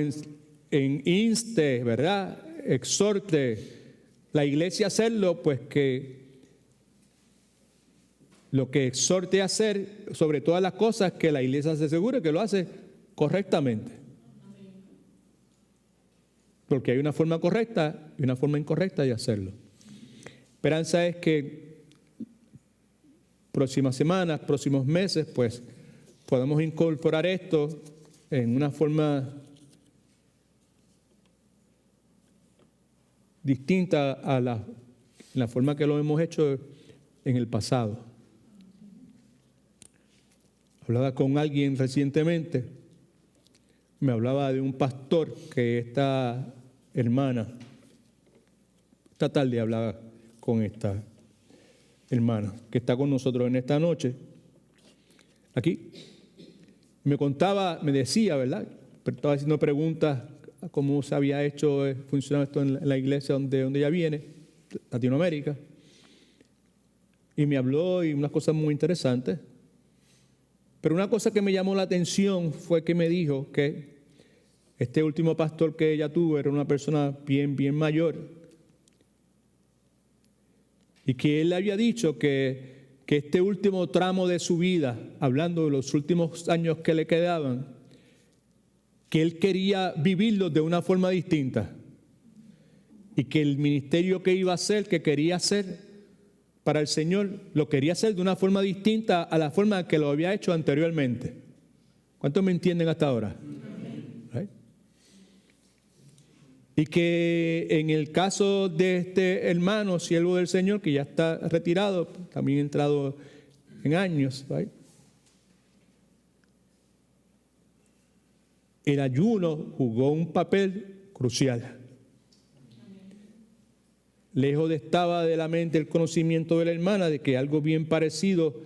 Speaker 1: inste, ¿verdad?, exhorte la iglesia a hacerlo, pues que lo que exhorte a hacer sobre todas las cosas, que la iglesia se asegure que lo hace correctamente. Porque hay una forma correcta y una forma incorrecta de hacerlo. Esperanza es que próximas semanas, próximos meses, pues podamos incorporar esto en una forma distinta a la forma que lo hemos hecho en el pasado. Hablaba con alguien recientemente, me hablaba de un pastor que esta tarde hablaba con esta hermana que está con nosotros en esta noche, aquí. Me contaba, me decía, ¿verdad? Estaba haciendo preguntas a cómo se había hecho, funcionado esto en la iglesia donde ella viene, Latinoamérica. Y me habló y unas cosas muy interesantes. Pero una cosa que me llamó la atención fue que me dijo que este último pastor que ella tuvo era una persona bien mayor. Y que él le había dicho que este último tramo de su vida, hablando de los últimos años que le quedaban, que él quería vivirlos de una forma distinta. Y que el ministerio que iba a hacer, que quería hacer para el Señor, lo quería hacer de una forma distinta a la forma que lo había hecho anteriormente. ¿Cuántos me entienden hasta ahora? ¿Right? Y que en el caso de este hermano, siervo del Señor, que ya está retirado, también entrado en años, ¿right?, el ayuno jugó un papel crucial. Lejos estaba de la mente el conocimiento de la hermana de que algo bien parecido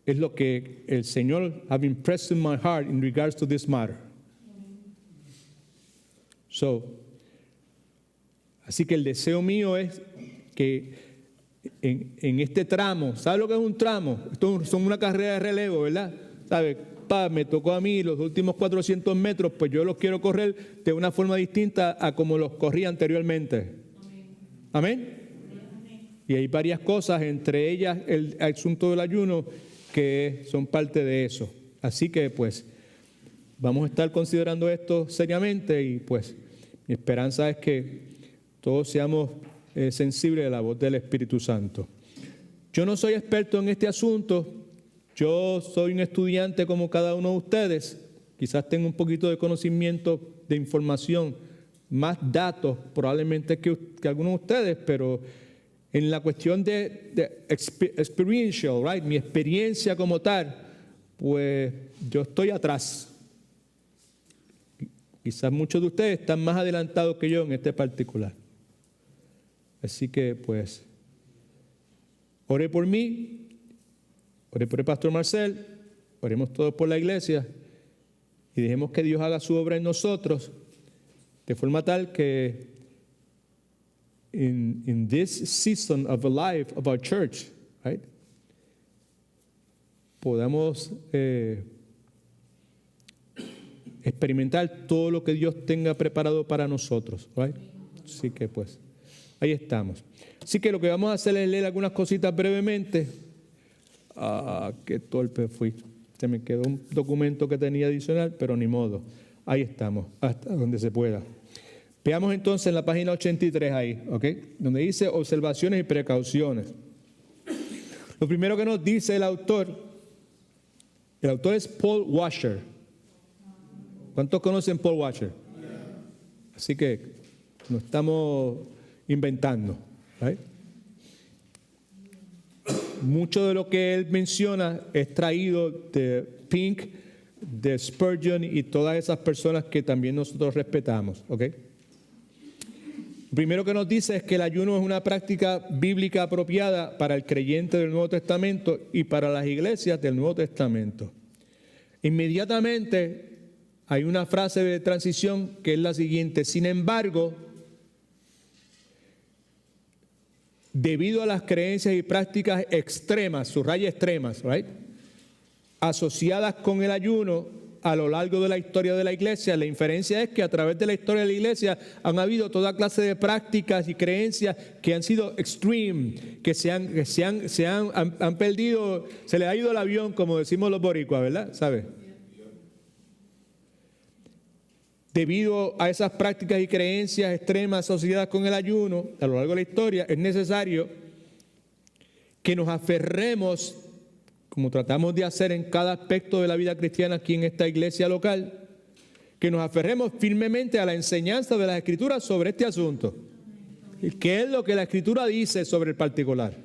Speaker 1: es lo que el Señor have impressed in my heart in regards to this matter. Así que el deseo mío es que en este tramo, ¿sabe lo que es un tramo? Esto son una carrera de relevo, ¿verdad? ¿Sabe? Me tocó a mí los últimos 400 metros, pues yo los quiero correr de una forma distinta a como los corría anteriormente. Amén. Y hay varias cosas, entre ellas el asunto del ayuno, que son parte de eso. Así que pues vamos a estar considerando esto seriamente y pues mi esperanza es que todos seamos sensibles a la voz del Espíritu Santo. Yo no soy experto en este asunto, yo soy un estudiante como cada uno de ustedes, quizás tengo un poquito de conocimiento, de información, más datos probablemente que algunos de ustedes, pero en la cuestión de experiential, right, mi experiencia como tal, pues yo estoy atrás. Quizás muchos de ustedes están más adelantados que yo en este particular. Así que pues, ore por mí, ore por el pastor Marcel, oremos todos por la iglesia y dejemos que Dios haga su obra en nosotros de forma tal que in this season of the life of our church, right, podamos experimentar todo lo que Dios tenga preparado para nosotros, right? Así que pues ahí estamos. Así que lo que vamos a hacer es leer algunas cositas brevemente. Qué torpe fui. Se me quedó un documento que tenía adicional, pero ni modo. Ahí estamos, hasta donde se pueda. Veamos entonces en la página 83 ahí, ¿ok? Donde dice observaciones y precauciones. Lo primero que nos dice el autor es Paul Washer. ¿Cuántos conocen Paul Washer? Así que no estamos inventando, ¿right? Mucho de lo que él menciona es traído de Pink, de Spurgeon y todas esas personas que también nosotros respetamos, ¿ok? Primero que nos dice es que el ayuno es una práctica bíblica apropiada para el creyente del Nuevo Testamento y para las iglesias del Nuevo Testamento. Inmediatamente hay una frase de transición que es la siguiente: sin embargo, debido a las creencias y prácticas extremas, subraya extremas, right, asociadas con el ayuno a lo largo de la historia de la iglesia, la inferencia es que a través de la historia de la iglesia han habido toda clase de prácticas y creencias que han sido extreme, que se han perdido, se les ha ido el avión, como decimos los boricuas, ¿verdad? ¿Sabe? Debido a esas prácticas y creencias extremas asociadas con el ayuno a lo largo de la historia, es necesario que nos aferremos, como tratamos de hacer en cada aspecto de la vida cristiana aquí en esta iglesia local, que nos aferremos firmemente a la enseñanza de las Escrituras sobre este asunto. ¿Qué es lo que la Escritura dice sobre el particular?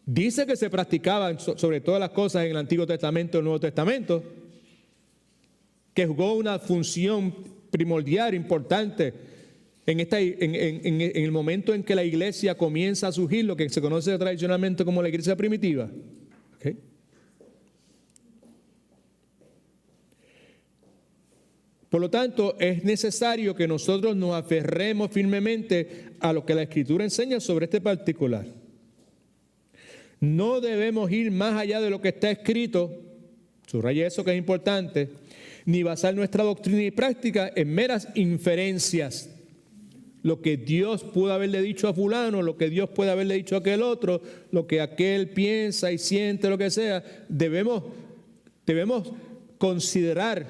Speaker 1: Dice que se practicaban sobre todas las cosas en el Antiguo Testamento y el Nuevo Testamento, que jugó una función primordial, importante, en el momento en que la iglesia comienza a surgir, lo que se conoce tradicionalmente como la iglesia primitiva. ¿Okay? Por lo tanto, es necesario que nosotros nos aferremos firmemente a lo que la Escritura enseña sobre este particular. No debemos ir más allá de lo que está escrito, subraya eso que es importante, ni basar nuestra doctrina y práctica en meras inferencias. Lo que Dios pudo haberle dicho a fulano, lo que Dios puede haberle dicho a aquel otro, lo que aquel piensa y siente, lo que sea, debemos considerar,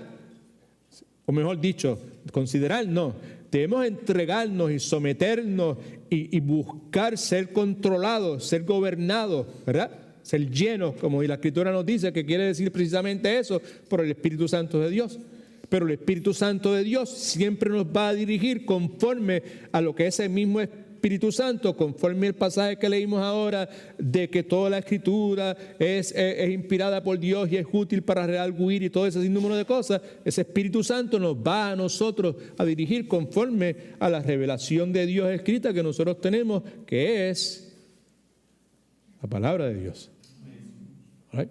Speaker 1: o mejor dicho, considerar no, debemos entregarnos y someternos y buscar ser controlados, ser gobernados, ¿verdad? Ser llenos, como la Escritura nos dice, que quiere decir precisamente eso, por el Espíritu Santo de Dios. Pero el Espíritu Santo de Dios siempre nos va a dirigir conforme a lo que ese mismo Espíritu Santo, conforme el pasaje que leímos ahora, de que toda la Escritura es inspirada por Dios y es útil para redarguir y todo ese sinnúmero de cosas. Ese Espíritu Santo nos va a nosotros a dirigir conforme a la revelación de Dios escrita que nosotros tenemos, que es la palabra de Dios. Right?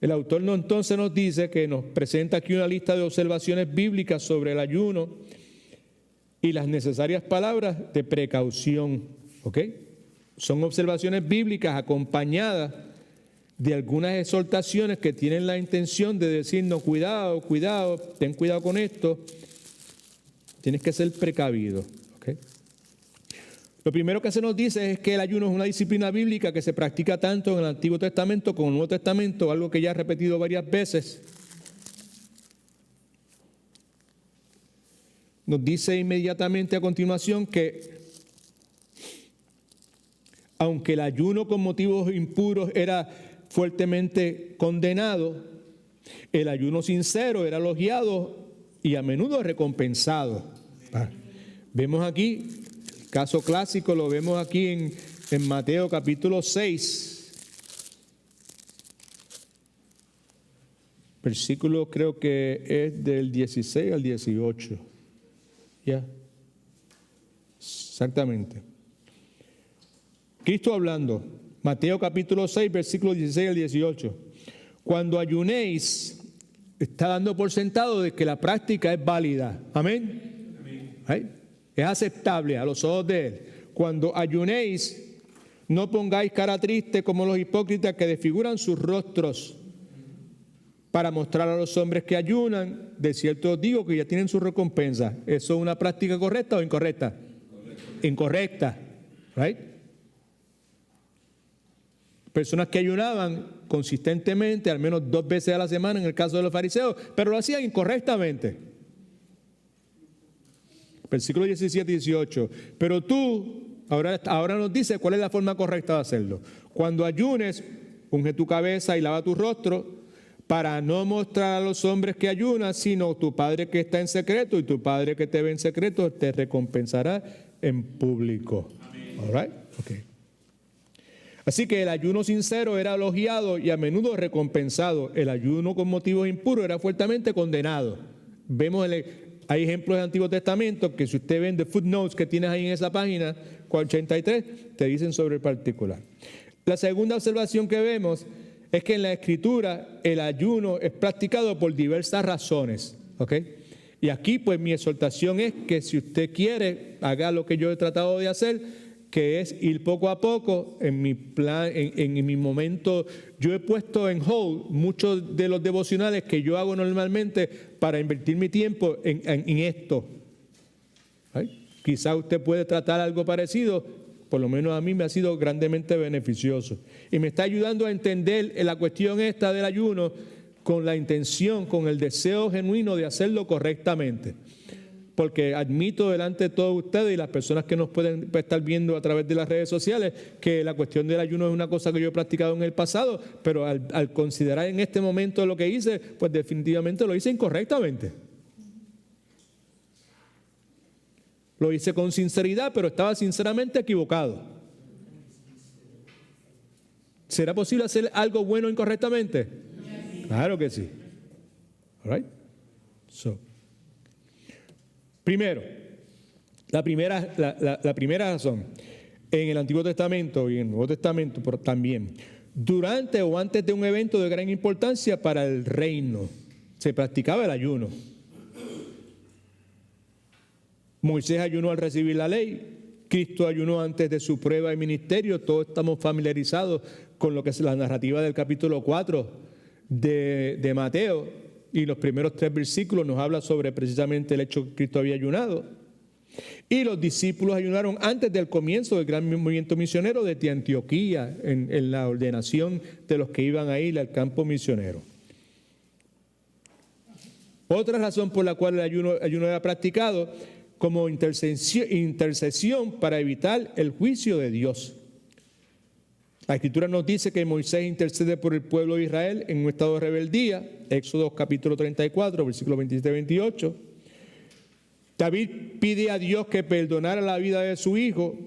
Speaker 1: El autor entonces nos dice que nos presenta aquí una lista de observaciones bíblicas sobre el ayuno y las necesarias palabras de precaución. ¿Ok? Son observaciones bíblicas acompañadas de algunas exhortaciones que tienen la intención de decirnos: cuidado, cuidado, ten cuidado con esto, tienes que ser precavido. ¿Ok? Lo primero que se nos dice es que el ayuno es una disciplina bíblica que se practica tanto en el Antiguo Testamento como en el Nuevo Testamento, algo que ya he repetido varias veces. Nos dice inmediatamente a continuación que aunque el ayuno con motivos impuros era fuertemente condenado, el ayuno sincero era elogiado y a menudo recompensado. Vemos aquí, el caso clásico lo vemos aquí en Mateo capítulo 6, versículo creo que es del 16 al 18. ¿Ya? Exactamente. Cristo hablando, Mateo capítulo 6, versículo 16 al 18. Cuando ayunéis, está dando por sentado de que la práctica es válida. Amén. Amén. Es aceptable a los ojos de Él. Cuando ayunéis, no pongáis cara triste como los hipócritas que desfiguran sus rostros para mostrar a los hombres que ayunan. De cierto os digo que ya tienen su recompensa. ¿Eso es una práctica correcta o incorrecta? Incorrecta. Right? Personas que ayunaban consistentemente, al menos 2 veces a la semana en el caso de los fariseos, pero lo hacían incorrectamente. Versículo 17 y 18. Pero tú, ahora nos dice cuál es la forma correcta de hacerlo. Cuando ayunes, unge tu cabeza y lava tu rostro, para no mostrar a los hombres que ayunas, sino tu Padre que está en secreto, y tu Padre que te ve en secreto te recompensará en público. All right? Okay. Así que el ayuno sincero era elogiado y a menudo recompensado. El ayuno con motivos impuros era fuertemente condenado. Vemos hay ejemplos del Antiguo Testamento que si usted ve de footnotes que tienes ahí en esa página 83, te dicen sobre el particular. La segunda observación que vemos es que en la Escritura el ayuno es practicado por diversas razones, ¿ok? Y aquí pues mi exhortación es que si usted quiere, haga lo que yo he tratado de hacer, que es ir poco a poco en mi plan, en mi momento. Yo he puesto en hold muchos de los devocionales que yo hago normalmente para invertir mi tiempo en esto. ¿Ay? Quizá usted puede tratar algo parecido, por lo menos a mí me ha sido grandemente beneficioso. Y me está ayudando a entender la cuestión esta del ayuno con la intención, con el deseo genuino de hacerlo correctamente. Porque admito delante de todos ustedes y las personas que nos pueden estar viendo a través de las redes sociales que la cuestión del ayuno es una cosa que yo he practicado en el pasado, pero al considerar en este momento lo que hice, pues definitivamente lo hice incorrectamente. Lo hice con sinceridad, pero estaba sinceramente equivocado. ¿Será posible hacer algo bueno incorrectamente? Claro que sí. All right? Primero, la primera razón, en el Antiguo Testamento y en el Nuevo Testamento también, durante o antes de un evento de gran importancia para el reino, se practicaba el ayuno. Moisés ayunó al recibir la ley, Cristo ayunó antes de su prueba y ministerio. Todos estamos familiarizados con lo que es la narrativa del capítulo 4 de Mateo, y los primeros 3 versículos nos habla sobre precisamente el hecho que Cristo había ayunado. Y los discípulos ayunaron antes del comienzo del gran movimiento misionero desde Antioquía, en la ordenación de los que iban a ir al campo misionero. Otra razón por la cual el ayuno era practicado como intercesión para evitar el juicio de Dios. La Escritura nos dice que Moisés intercede por el pueblo de Israel en un estado de rebeldía, Éxodo capítulo 34, versículos 27 y 28. David pide a Dios que perdonara la vida de su hijo,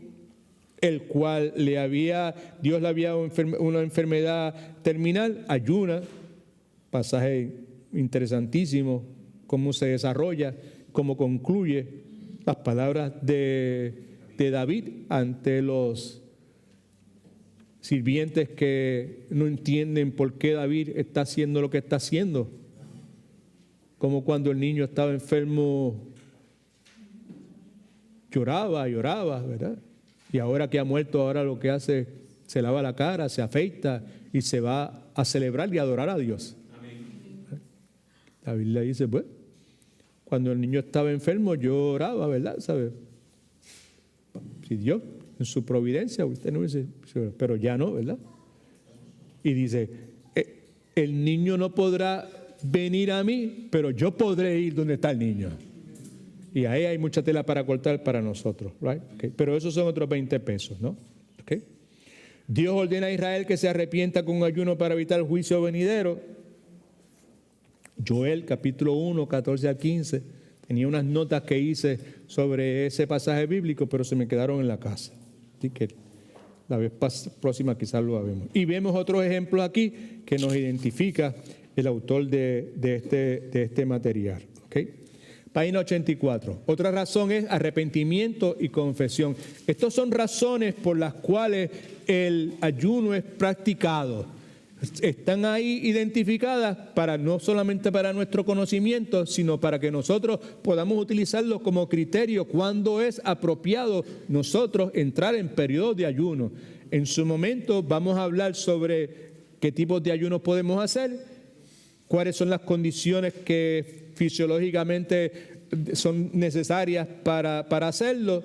Speaker 1: el cual Dios le había dado una enfermedad terminal, ayuna, pasaje interesantísimo, cómo se desarrolla, cómo concluye las palabras de David ante los sirvientes que no entienden por qué David está haciendo lo que está haciendo. Como cuando el niño estaba enfermo, lloraba, ¿verdad? Y ahora que ha muerto, ahora lo que hace, se lava la cara, se afeita y se va a celebrar y adorar a Dios. Amén. David le dice, pues, cuando el niño estaba enfermo, yo oraba, ¿verdad? ¿Sabe? Si Dios, en su providencia, usted no dice, pero ya no, ¿verdad? Y dice, el niño no podrá venir a mí, pero yo podré ir donde está el niño. Y ahí hay mucha tela para cortar para nosotros, right? Okay. Pero esos son otros 20 pesos, ¿no? Okay. Dios ordena a Israel que se arrepienta con ayuno para evitar el juicio venidero. Joel capítulo 1, 14 al 15. Tenía unas notas que hice sobre ese pasaje bíblico, pero se me quedaron en la casa. Así que la vez próxima quizás lo vemos. Y vemos otros ejemplos aquí que nos identifica el autor de este material. ¿Okay? Página 84. Otra razón es arrepentimiento y confesión. Estas son razones por las cuales el ayuno es practicado. Están ahí identificadas no solamente para nuestro conocimiento, sino para que nosotros podamos utilizarlo como criterio cuando es apropiado nosotros entrar en periodos de ayuno. En su momento vamos a hablar sobre qué tipos de ayuno podemos hacer, cuáles son las condiciones que fisiológicamente son necesarias para hacerlo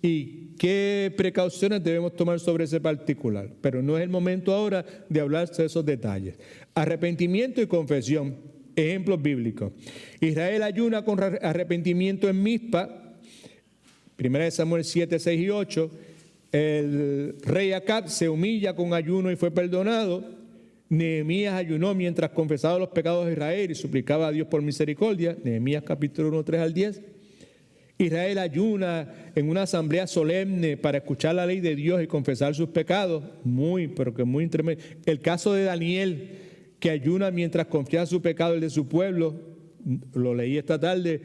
Speaker 1: y qué precauciones debemos tomar sobre ese particular. Pero no es el momento ahora de hablar de esos detalles. Arrepentimiento y confesión, ejemplos bíblicos. Israel ayuna con arrepentimiento en Mizpa, 1 Samuel 7, 6 y 8. El rey Acab se humilla con ayuno y fue perdonado. Nehemías ayunó mientras confesaba los pecados de Israel y suplicaba a Dios por misericordia. Nehemías capítulo 1, 3 al 10. Israel ayuna en una asamblea solemne para escuchar la ley de Dios y confesar sus pecados. Muy tremendo. El caso de Daniel, que ayuna mientras confiesa su pecado y el de su pueblo. lo leí esta tarde,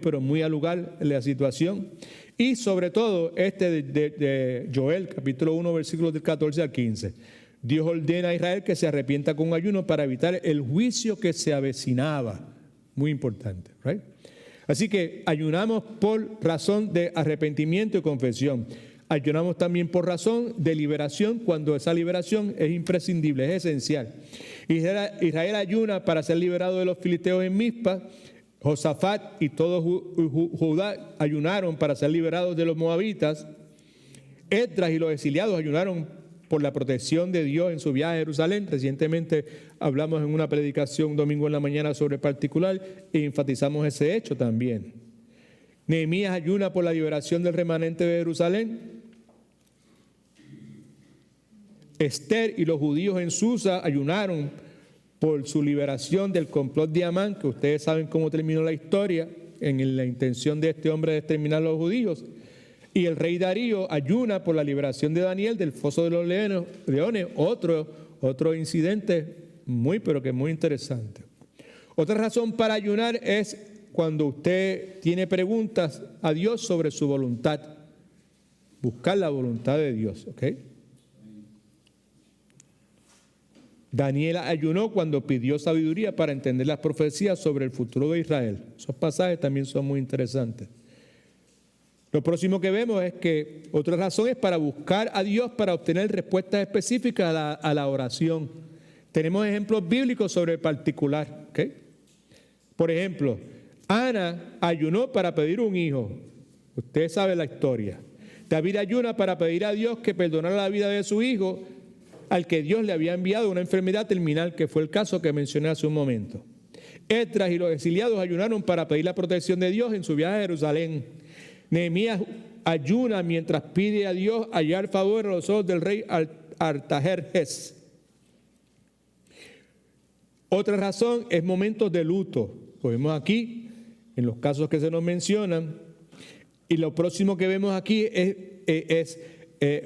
Speaker 1: pero muy al lugar la situación. Y sobre todo de Joel, capítulo 1, versículos del 14 al 15. Dios ordena a Israel que se arrepienta con ayuno para evitar el juicio que se avecinaba. Muy importante, ¿right? Así que ayunamos por razón de arrepentimiento y confesión. Ayunamos también por razón de liberación, cuando esa liberación es imprescindible, es esencial. Israel ayuna para ser liberado de los filisteos en Mizpa. Josafat y todo Judá ayunaron para ser liberados de los moabitas. Esdras y los exiliados ayunaron por la protección de Dios en su viaje a Jerusalén. Recientemente hablamos en una predicación domingo en la mañana sobre particular e enfatizamos ese hecho también. Nehemías ayuna por la liberación del remanente de Jerusalén. Esther y los judíos en Susa ayunaron por su liberación del complot de Amán, que ustedes saben cómo terminó la historia, en la intención de este hombre de exterminar a los judíos. Y el rey Darío ayuna por la liberación de Daniel del foso de los leones, otro incidente pero que muy interesante. Otra razón para ayunar es cuando usted tiene preguntas a Dios sobre su voluntad. Buscar la voluntad de Dios, ¿ok? Daniel ayunó cuando pidió sabiduría para entender las profecías sobre el futuro de Israel. Esos pasajes también son muy interesantes. Lo próximo que vemos es que otra razón es para buscar a Dios para obtener respuestas específicas a la oración. Tenemos ejemplos bíblicos sobre el particular, ¿ok? Por ejemplo, Ana ayunó para pedir un hijo. Usted sabe la historia. David ayuna para pedir a Dios que perdonara la vida de su hijo, al que Dios le había enviado una enfermedad terminal, que fue el caso que mencioné hace un momento. Esdras y los exiliados ayunaron para pedir la protección de Dios en su viaje a Jerusalén. Nehemías ayuna mientras pide a Dios hallar favor a los ojos del rey Artajerjes. Otra razón es momentos de luto. Lo vemos aquí, en los casos que se nos mencionan. Y lo próximo que vemos aquí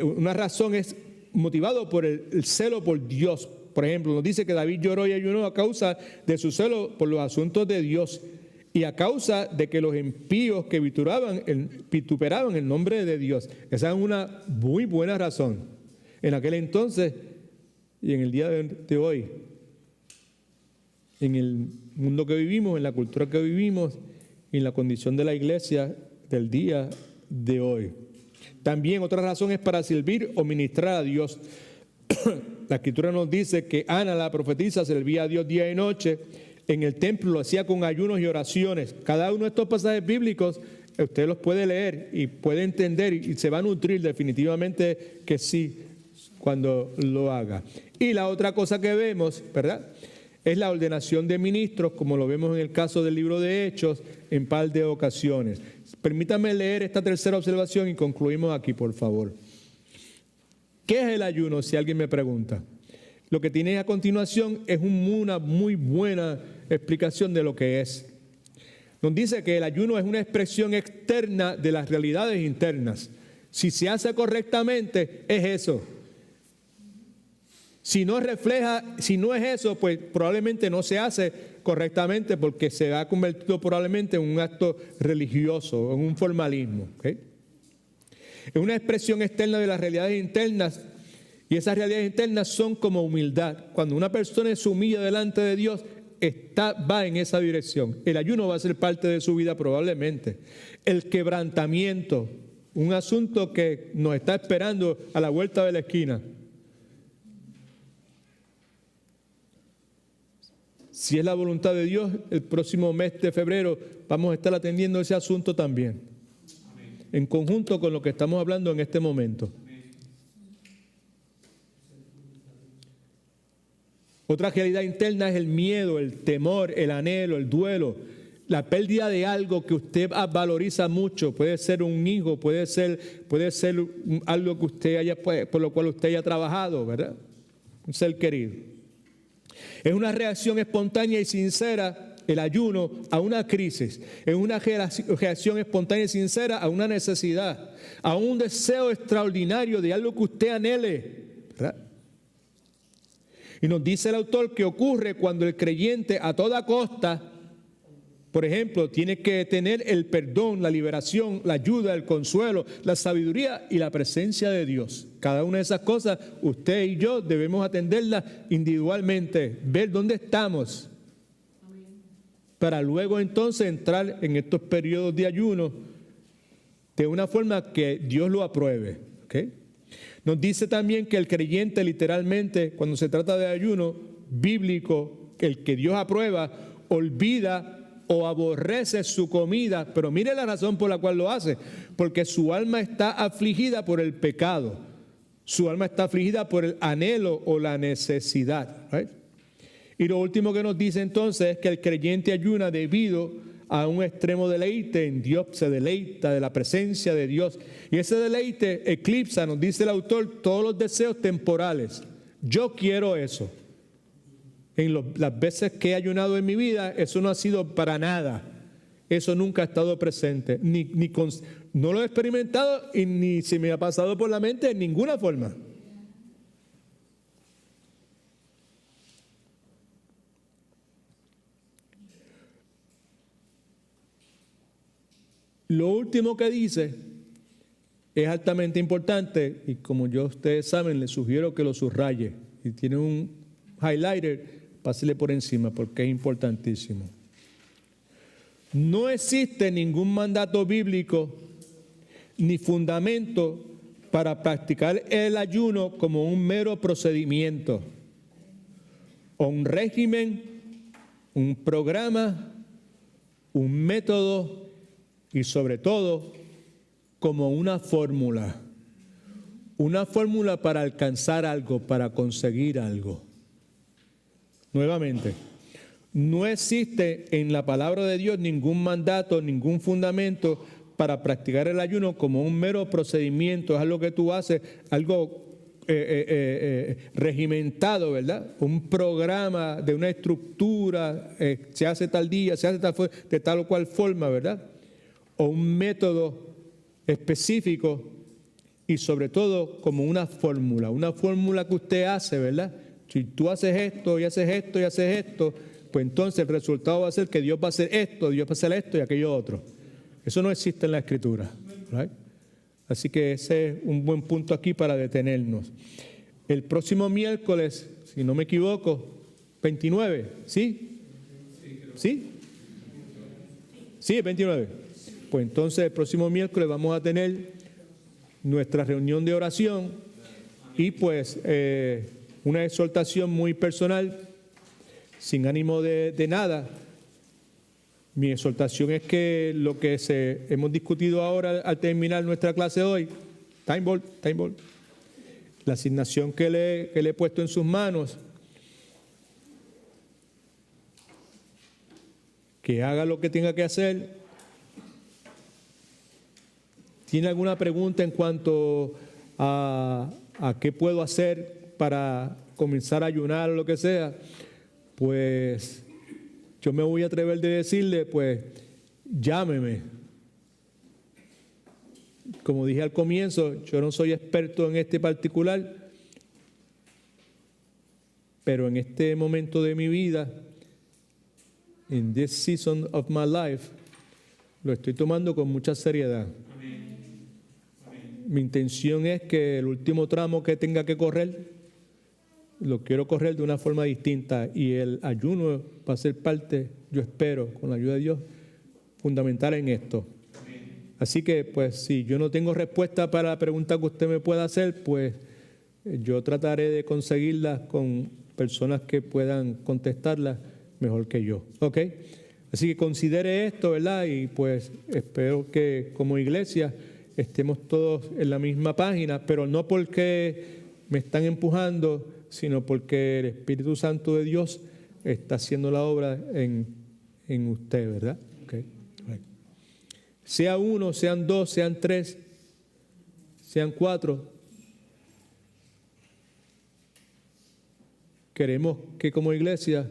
Speaker 1: una razón es motivado por el celo por Dios. Por ejemplo, nos dice que David lloró y ayunó a causa de su celo por los asuntos de Dios y a causa de que los impíos que vituperaban el nombre de Dios. Esa es una muy buena razón. En aquel entonces y en el día de hoy, en el mundo que vivimos, en la cultura que vivimos, en la condición de la iglesia del día de hoy. También otra razón es para servir o ministrar a Dios. La Escritura nos dice que Ana, la profetisa, servía a Dios día y noche. En el templo lo hacía con ayunos y oraciones. Cada uno de estos pasajes bíblicos usted los puede leer y puede entender y se va a nutrir definitivamente que sí cuando lo haga. Y la otra cosa que vemos, ¿verdad?, es la ordenación de ministros, como lo vemos en el caso del libro de Hechos, en par de ocasiones. Permítame leer esta tercera observación y concluimos aquí, por favor. ¿Qué es el ayuno? Si alguien me pregunta. Lo que tiene a continuación es una muy buena explicación de lo que es. Nos dice que el ayuno es una expresión externa de las realidades internas. Si se hace correctamente, es eso. Si no es eso, pues probablemente no se hace correctamente porque se ha convertido probablemente en un acto religioso, en un formalismo. ¿Okay? Es una expresión externa de las realidades internas y esas realidades internas son como humildad. Cuando una persona se humilla delante de Dios, va en esa dirección. El ayuno va a ser parte de su vida probablemente. El quebrantamiento, un asunto que nos está esperando a la vuelta de la esquina. Si es la voluntad de Dios, el próximo mes de febrero vamos a estar atendiendo ese asunto también. Amén. En conjunto con lo que estamos hablando en este momento. Amén. Otra realidad interna es el miedo, el temor, el anhelo, el duelo, la pérdida de algo que usted valoriza mucho. Puede ser un hijo, puede ser algo que usted por lo cual usted haya trabajado, ¿verdad? Un ser querido. Es una reacción espontánea y sincera, el ayuno, a una crisis. Es una reacción espontánea y sincera a una necesidad, a un deseo extraordinario de algo que usted anhele, ¿verdad? Y nos dice el autor que ocurre cuando el creyente a toda costa Por ejemplo, tiene que tener el perdón, la liberación, la ayuda, el consuelo, la sabiduría y la presencia de Dios. Cada una de esas cosas, usted y yo debemos atenderlas individualmente, ver dónde estamos, para luego entonces entrar en estos periodos de ayuno de una forma que Dios lo apruebe. ¿Okay? Nos dice también que el creyente literalmente, cuando se trata de ayuno bíblico, el que Dios aprueba, olvida o aborrece su comida, pero mire la razón por la cual lo hace, porque su alma está afligida por el pecado, su alma está afligida por el anhelo o la necesidad. ¿Right? Y lo último que nos dice entonces es que el creyente ayuna debido a un extremo deleite en Dios, se deleita de la presencia de Dios, y ese deleite eclipsa, nos dice el autor, todos los deseos temporales. Yo quiero eso. Las veces que he ayunado en mi vida, eso no ha sido para nada. Eso nunca ha estado presente. No lo he experimentado y ni se me ha pasado por la mente en ninguna forma. Lo último que dice es altamente importante y como ustedes saben, les sugiero que lo subraye. Si tiene un highlighter, pásele por encima porque es importantísimo. No existe ningún mandato bíblico ni fundamento para practicar el ayuno como un mero procedimiento o un régimen, un programa, un método y sobre todo como una fórmula para alcanzar algo, para conseguir algo. Nuevamente, no existe en la palabra de Dios ningún mandato, ningún fundamento para practicar el ayuno como un mero procedimiento. Es algo que tú haces, algo regimentado, ¿verdad? Un programa de una estructura, se hace tal día, se hace de tal o cual forma, ¿verdad? O un método específico y sobre todo como una fórmula que usted hace, ¿verdad? Si tú haces esto y haces esto y haces esto, pues entonces el resultado va a ser que Dios va a hacer esto, Dios va a hacer esto y aquello otro. Eso no existe en la Escritura. ¿Right? Así que ese es un buen punto aquí para detenernos. El próximo miércoles, si no me equivoco, 29, ¿sí? ¿Sí? Sí, 29. Pues entonces el próximo miércoles vamos a tener nuestra reunión de oración y pues una exhortación muy personal, sin ánimo de nada. Mi exhortación es que lo que hemos discutido ahora al terminar nuestra clase hoy, time ball, la asignación que le he puesto en sus manos, que haga lo que tenga que hacer. ¿Tiene alguna pregunta en cuanto a qué puedo hacer para comenzar a ayunar o lo que sea? Pues yo me voy a atrever de decirle, pues llámeme. Como dije al comienzo, yo no soy experto en este particular, pero en este momento de mi vida, in this season of my life, lo estoy tomando con mucha seriedad. Mi intención es que el último tramo que tenga que correr, lo quiero correr de una forma distinta y el ayuno va a ser parte, yo espero, con la ayuda de Dios, fundamental en esto. Así que, pues, si yo no tengo respuesta para la pregunta que usted me pueda hacer, pues yo trataré de conseguirlas con personas que puedan contestarlas mejor que yo. ¿Ok? Así que considere esto, ¿verdad? Y pues espero que como iglesia estemos todos en la misma página, pero no porque me están empujando, sino porque el Espíritu Santo de Dios está haciendo la obra en usted, ¿verdad? Okay. Right. Sea uno, sean dos, sean tres, sean cuatro. Queremos que como iglesia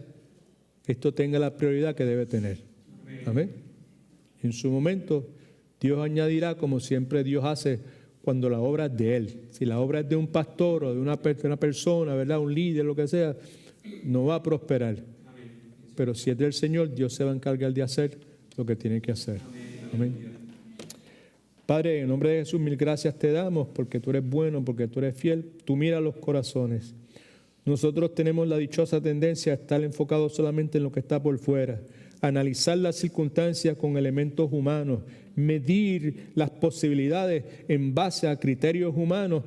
Speaker 1: esto tenga la prioridad que debe tener. Amén. En su momento, Dios añadirá, como siempre Dios hace cuando la obra es de Él. Si la obra es de un pastor o de una persona, ¿verdad? Un líder, lo que sea, no va a prosperar. Pero si es del Señor, Dios se va a encargar de hacer lo que tiene que hacer. Amén. Padre, en nombre de Jesús, mil gracias te damos porque tú eres bueno, porque tú eres fiel. Tú miras los corazones. Nosotros tenemos la dichosa tendencia a estar enfocados solamente en lo que está por fuera, analizar las circunstancias con elementos humanos, medir las posibilidades en base a criterios humanos,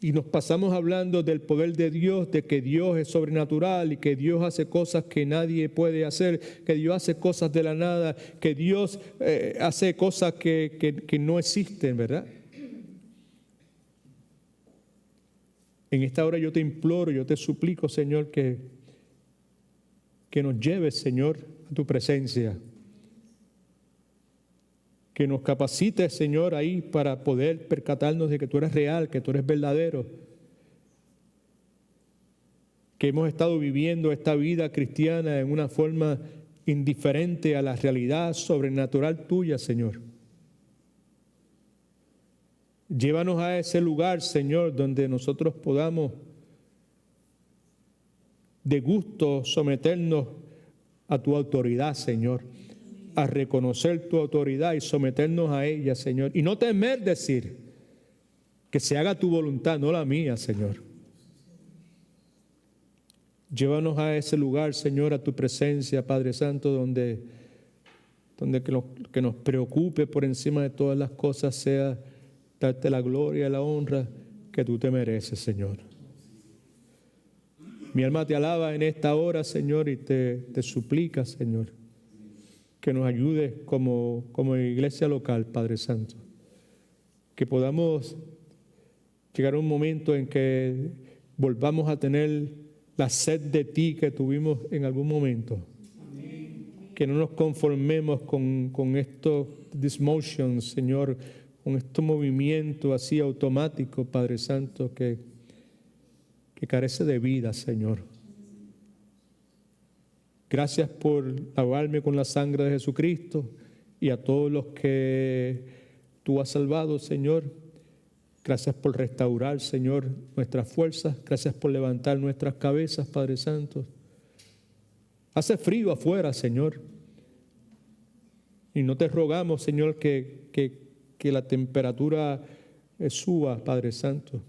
Speaker 1: y nos pasamos hablando del poder de Dios, de que Dios es sobrenatural y que Dios hace cosas que nadie puede hacer, que Dios hace cosas de la nada, que Dios hace cosas que no existen, ¿verdad? En esta hora yo te imploro, yo te suplico, Señor, que nos lleves, Señor, a tu presencia. Que nos capacites, Señor, ahí para poder percatarnos de que tú eres real, que tú eres verdadero. Que hemos estado viviendo esta vida cristiana en una forma indiferente a la realidad sobrenatural tuya, Señor. Llévanos a ese lugar, Señor, donde nosotros podamos de gusto someternos a tu autoridad, Señor, a reconocer tu autoridad y someternos a ella, Señor, y no temer decir que se haga tu voluntad, no la mía, Señor. Llévanos a ese lugar, Señor, a tu presencia, Padre Santo, donde que nos preocupe por encima de todas las cosas sea darte la gloria y la honra que tú te mereces, Señor. Mi alma te alaba en esta hora, Señor, y te suplica, Señor, que nos ayudes como iglesia local, Padre Santo. Que podamos llegar a un momento en que volvamos a tener la sed de ti que tuvimos en algún momento. Que no nos conformemos con estos dismotions, Señor, con estos movimientos así automáticos, Padre Santo, que carece de vida, Señor. Gracias por lavarme con la sangre de Jesucristo y a todos los que tú has salvado, Señor. Gracias por restaurar, Señor, nuestras fuerzas. Gracias por levantar nuestras cabezas, Padre Santo. Hace frío afuera, Señor. Y no te rogamos, Señor, que la temperatura suba, Padre Santo.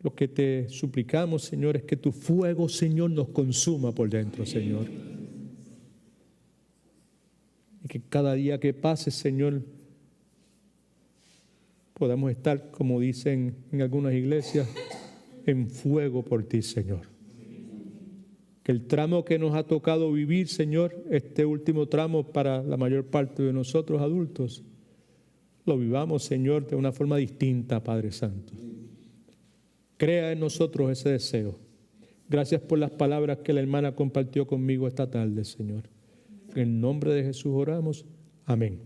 Speaker 1: Lo que te suplicamos, Señor, es que tu fuego, Señor, nos consuma por dentro, Señor. Y que cada día que pase, Señor, podamos estar, como dicen en algunas iglesias, en fuego por ti, Señor. Que el tramo que nos ha tocado vivir, Señor, este último tramo para la mayor parte de nosotros adultos, lo vivamos, Señor, de una forma distinta, Padre Santo. Crea en nosotros ese deseo. Gracias por las palabras que la hermana compartió conmigo esta tarde, Señor. En el nombre de Jesús oramos. Amén.